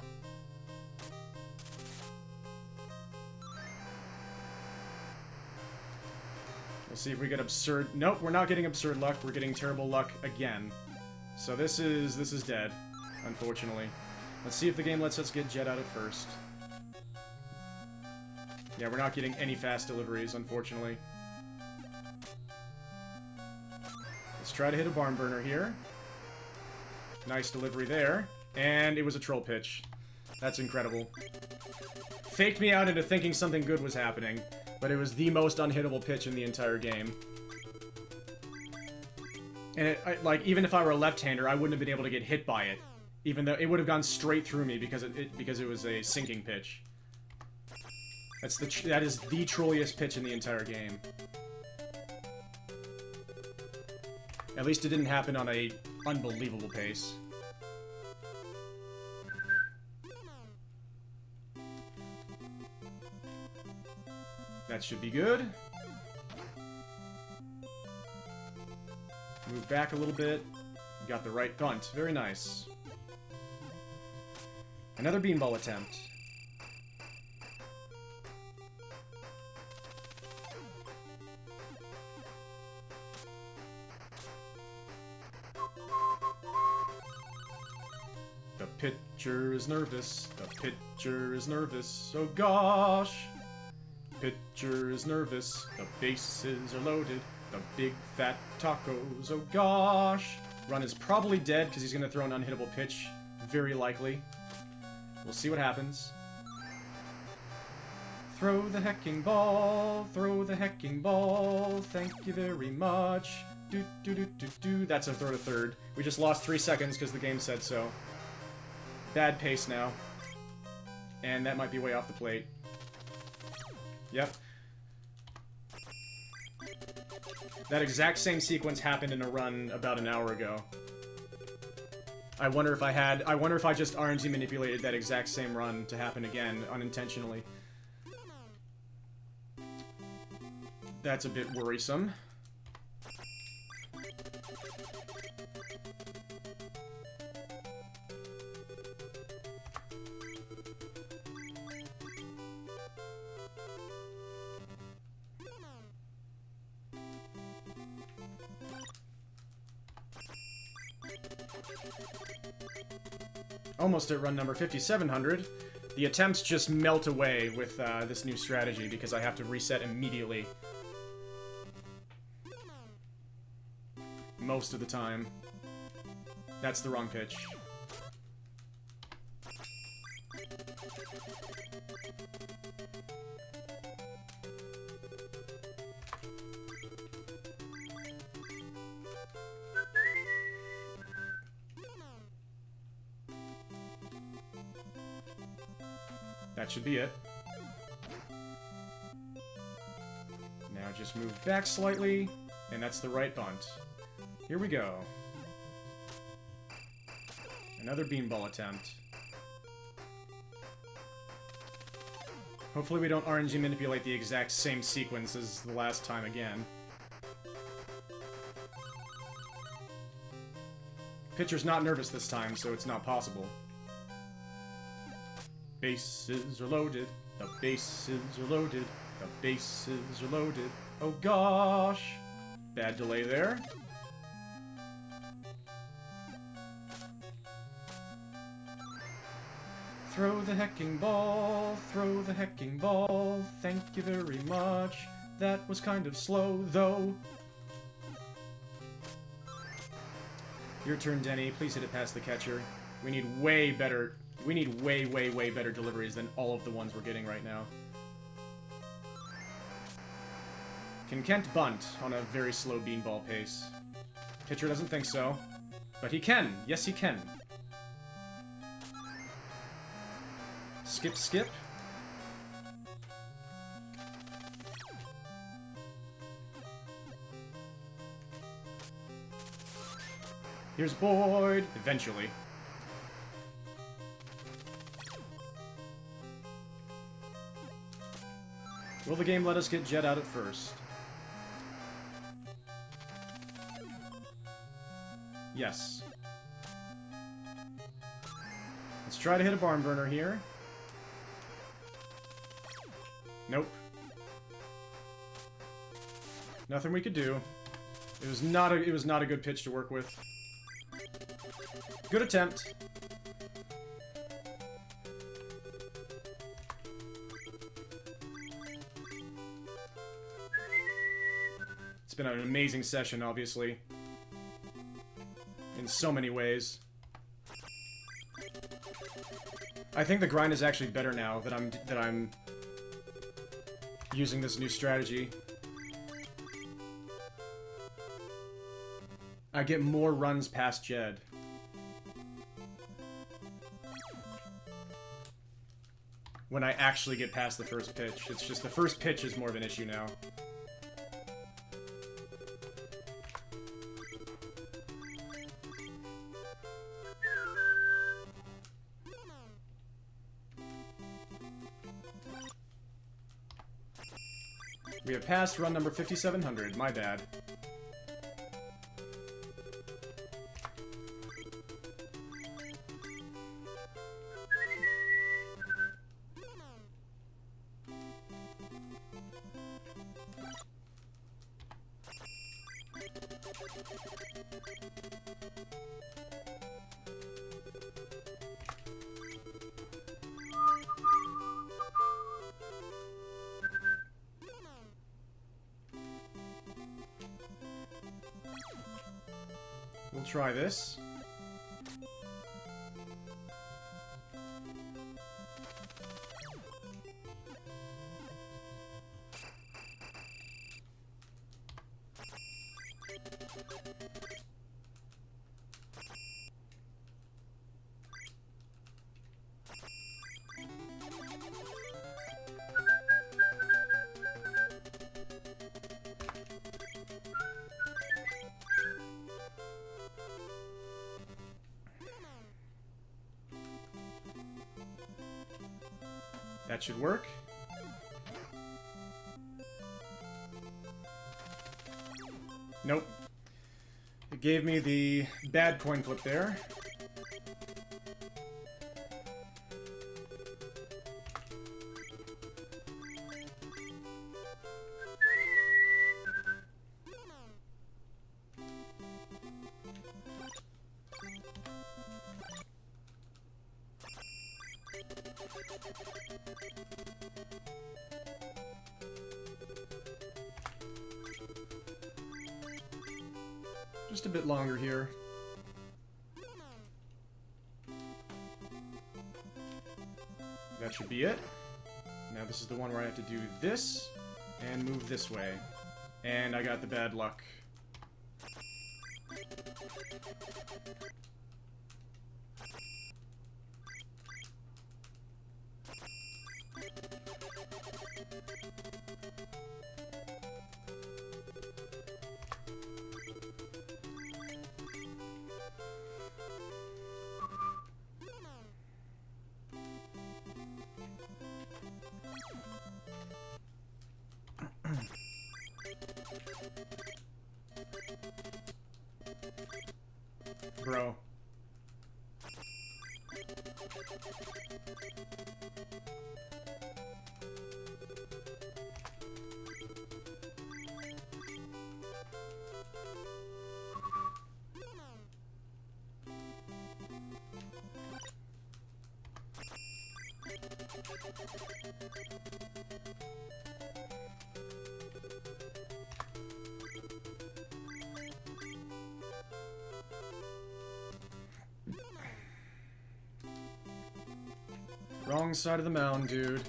We'll see if we get absurd... Nope, we're not getting absurd luck. We're getting terrible luck again. So this is dead, unfortunately. Let's see if the game lets us get Jet out at first. Yeah, we're not getting any fast deliveries, unfortunately. Let's try to hit a barn burner here. Nice delivery there. And it was a troll pitch. That's incredible. Faked me out into thinking something good was happening, but it was the most unhittable pitch in the entire game. And like, even if I were a left-hander, I wouldn't have been able to get hit by it. Even though it would have gone straight through me because it was a sinking pitch. That is the trolliest pitch in the entire game. At least it didn't happen on a unbelievable pace. That should be good. Move back a little bit. Got the right bunt. Very nice. Another beanball attempt. The pitcher is nervous. The pitcher is nervous. Oh gosh. Pitcher is nervous. The bases are loaded. The big fat tacos. Oh gosh. Run is probably dead because he's going to throw an unhittable pitch. Very likely. We'll see what happens. Throw the hecking ball. Throw the hecking ball. Thank you very much. Do do do do do. That's a throw to third. We just lost 3 seconds because the game said so. Bad pace now. And that might be way off the plate. Yep. That exact same sequence happened in a run about an hour ago. I wonder if I just RNG manipulated that exact same run to happen again, unintentionally. That's a bit worrisome. Almost at run number 5700. The attempts just melt away with this new strategy because I have to reset immediately. Most of the time. That's the wrong pitch. That should be it. Now just move back slightly, and that's the right bunt. Here we go. Another beanball attempt. Hopefully we don't RNG manipulate the exact same sequence as the last time again. Pitcher's not nervous this time, so it's not possible. Bases are loaded. The bases are loaded. The bases are loaded. Oh gosh! Bad delay there. Throw the hecking ball. Throw the hecking ball. Thank you very much. That was kind of slow, though. Your turn, Denny. Please hit it past the catcher. We need way better... We need way, way, way better deliveries than all of the ones we're getting right now. Can Kent bunt on a very slow beanball pace? Pitcher doesn't think so. But he can! Yes, he can! Skip, skip. Here's Boyd! Eventually. Will the game let us get Jet out at first? Yes. Let's try to hit a barn burner here. Nope. Nothing we could do. It was not a good pitch to work with. Good attempt. It's been an amazing session, obviously. In so many ways. I think the grind is actually better now that I'm using this new strategy. I get more runs past Jed. When I actually get past the first pitch. It's just the first pitch is more of an issue now. We have passed run number 5700, my bad. we'll try this. That should work. Nope. It gave me the bad coin flip there. Just a bit longer here. That should be it. Now this is the one where I have to do this and move this way. And I got the bad luck. Bro. Wrong side of the mound, dude.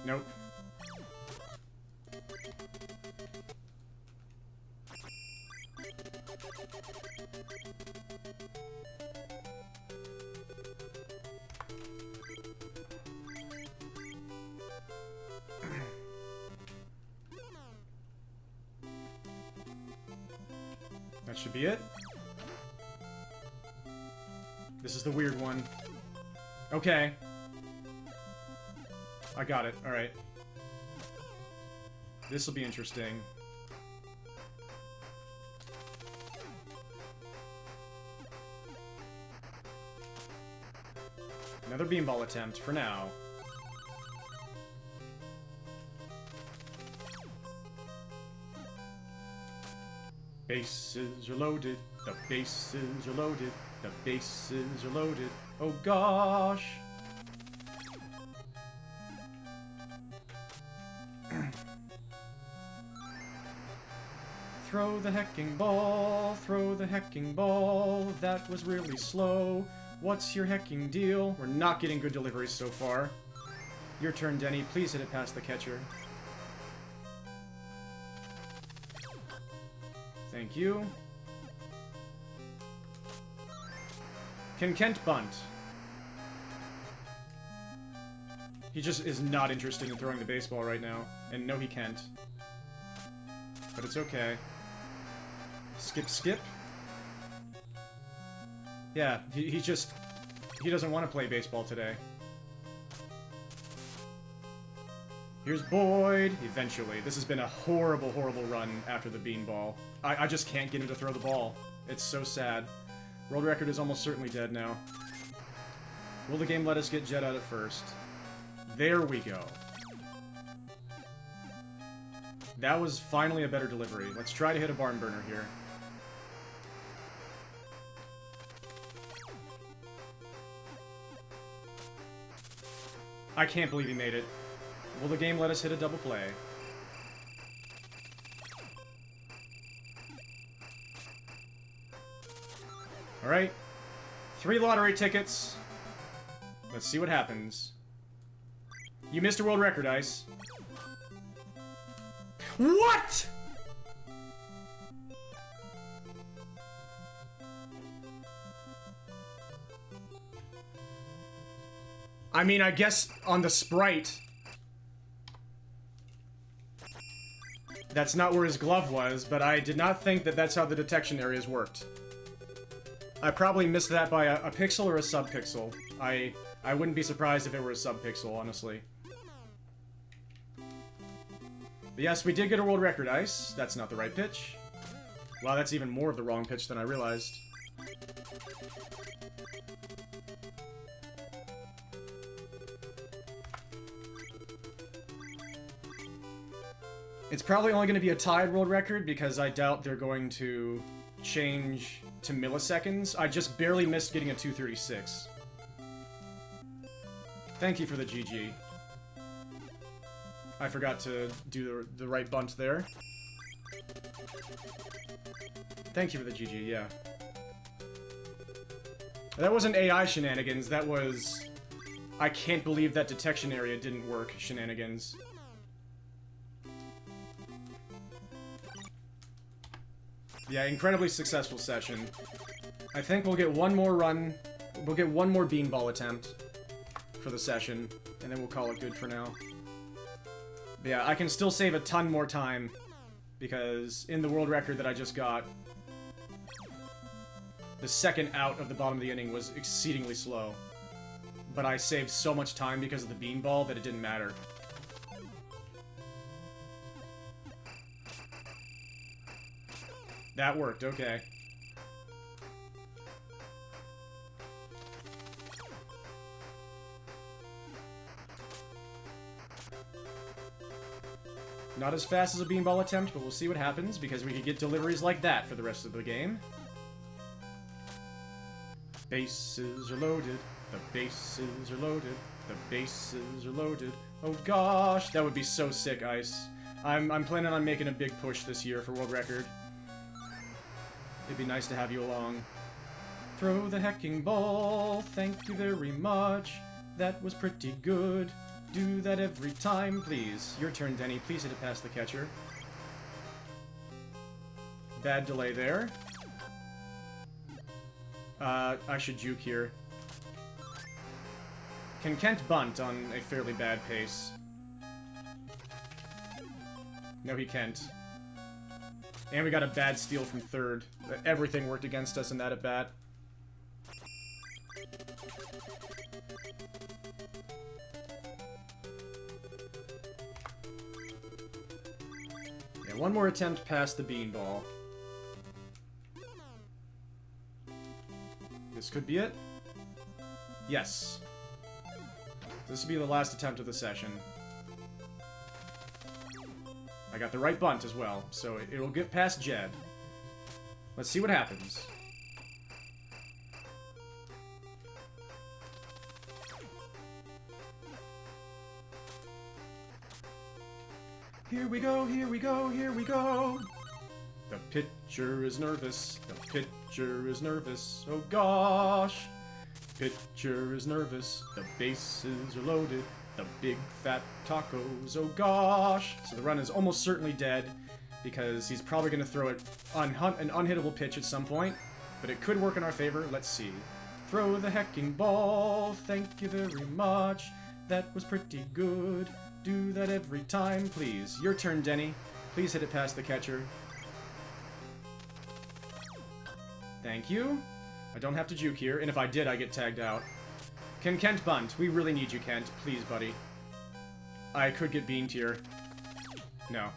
Nope. That should be it. This is the weird one. Okay. I got it. Alright. This will be interesting. Another beanball attempt for now. Bases are loaded. The bases are loaded. The bases are loaded. Oh gosh. Throw the hecking ball, throw the hecking ball. That was really slow. What's your hecking deal? We're not getting good deliveries so far. Your turn, Denny. Please hit it past the catcher. Thank you. Can Kent bunt? He just is not interested in throwing the baseball right now. And no, he can't. But it's okay. Skip, skip. Yeah, he doesn't want to play baseball today. Here's Boyd. Eventually. This has been a horrible, horrible run after the beanball. I just can't get him to throw the ball. It's so sad. World record is almost certainly dead now. Will the game let us get Jet out at first? There we go. That was finally a better delivery. Let's try to hit a barn burner here. I can't believe he made it. Will the game let us hit a double play? Alright. 3 lottery tickets. Let's see what happens. You missed a world record, Ice. What?! I mean, I guess on the sprite, that's not where his glove was, but I did not think that that's how the detection areas worked. I probably missed that by a pixel or a subpixel. I wouldn't be surprised if it were a subpixel, honestly. But yes, we did get a world record, Ice. That's not the right pitch. Wow, that's even more of the wrong pitch than I realized. It's probably only going to be a tied world record because I doubt they're going to change to milliseconds. I just barely missed getting a 236. Thank you for the GG. I forgot to do the right bunt there. Thank you for the GG, yeah. That wasn't AI shenanigans, that was... I can't believe that detection area didn't work shenanigans. Yeah, incredibly successful session. I think we'll get one more run. We'll get one more beanball attempt for the session, and then we'll call it good for now. But yeah, I can still save a ton more time, because in the world record that I just got, the second out of the bottom of the inning was exceedingly slow. But I saved so much time because of the beanball that it didn't matter. That worked, okay. Not as fast as a beanball attempt, but we'll see what happens, because we could get deliveries like that for the rest of the game. Bases are loaded. The bases are loaded. The bases are loaded. Oh gosh, that would be so sick, Ice. I'm planning on making a big push this year for world record. It'd be nice to have you along. Throw the hecking ball, thank you very much. That was pretty good. Do that every time, please. Your turn, Denny. Please hit it past the catcher. Bad delay there. I should juke here. Can Kent bunt on a fairly bad pace? No, he can't. And we got a bad steal from third. Everything worked against us in that at-bat. Yeah, one more attempt past the beanball. This could be it. Yes. This will be the last attempt of the session. I got the right bunt as well, so it'll get past Jed. Let's see what happens. Here we go, here we go, here we go! The pitcher is nervous, the pitcher is nervous, oh gosh! Pitcher is nervous, the bases are loaded, the big fat tacos, oh gosh! So the run is almost certainly dead, because he's probably going to throw it on an unhittable pitch at some point, but it could work in our favor, let's see. Throw the hecking ball, thank you very much, that was pretty good, do that every time, please. Your turn, Denny. Please hit it past the catcher. Thank you. I don't have to juke here, and if I did, I get tagged out. Can Kent bunt? We really need you, Kent. Please, buddy. I could get beamed here. No.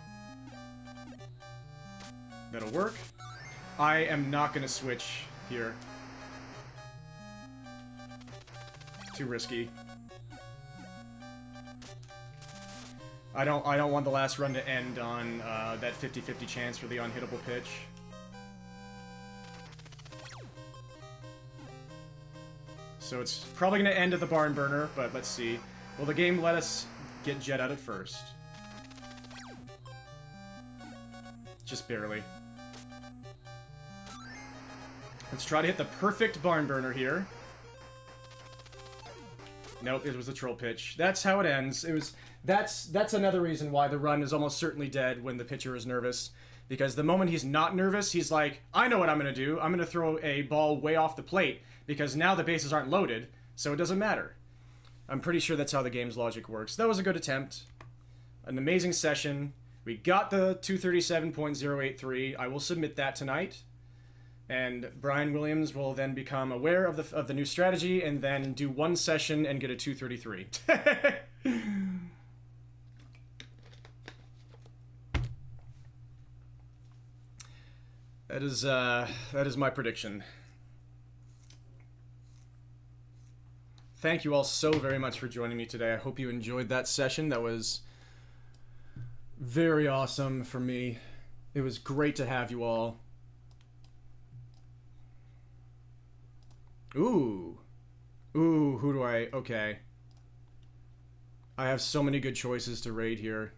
That'll work. I am not gonna switch here. Too risky. I don't want the last run to end on that 50-50 chance for the unhittable pitch. So it's probably going to end at the barn burner, but let's see. Will the game let us get Jet out at first? Just barely. Let's try to hit the perfect barn burner here. Nope, it was a troll pitch. That's how it ends. That's another reason why the run is almost certainly dead when the pitcher is nervous. Because the moment he's not nervous, he's like, I know what I'm going to do. I'm going to throw a ball way off the plate because now the bases aren't loaded, so it doesn't matter. I'm pretty sure that's how the game's logic works. That was a good attempt. An amazing session. We got the 237.083. I will submit that tonight. And Brian Williams will then become aware of the new strategy and then do one session and get a 233. That is my prediction. Thank you all so very much for joining me today. I hope you enjoyed that session. That was very awesome for me. It was great to have you all. Ooh, who do I... Okay. I have so many good choices to raid here.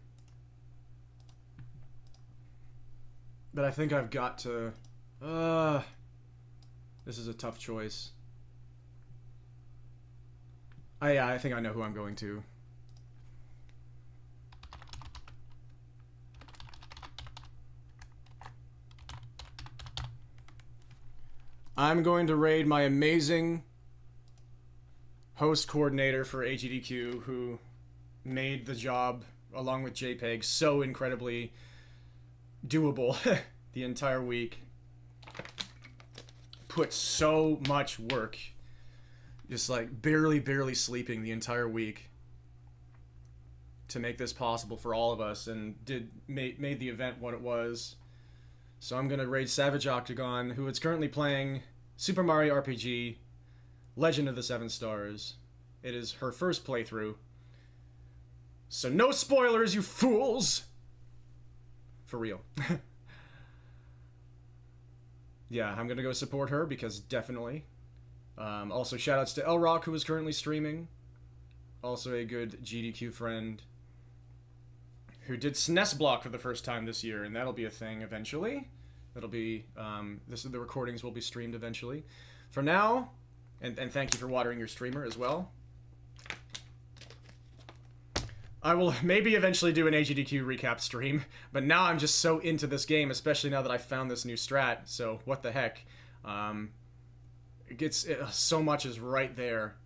But I think I've got to... this is a tough choice. Yeah, I think I know who I'm going to. I'm going to raid my amazing host coordinator for AGDQ, who made the job, along with JPEG, so incredibly doable the entire week. Put so much work, just like barely sleeping the entire week to make this possible for all of us, and made the event what it was. So I'm gonna raid Savage Octagon, who is currently playing Super Mario RPG Legend of the Seven Stars. It is her first playthrough, so no spoilers, you fools! For real. Yeah, I'm gonna go support her because definitely. Also, shoutouts to Elrock, who is currently streaming. Also a good GDQ friend who did SNES Block for the first time this year, and that'll be a thing eventually. That'll be, the recordings will be streamed eventually. For now, and thank you for watering your streamer as well. I will maybe eventually do an AGDQ recap stream, but now I'm just so into this game, especially now that I found this new strat, so what the heck. So much is right there,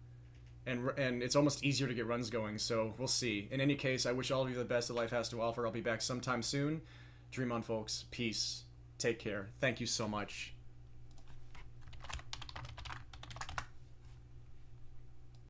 and it's almost easier to get runs going, so we'll see. In any case, I wish all of you the best that life has to offer. I'll be back sometime soon. Dream on, folks. Peace. Take care. Thank you so much.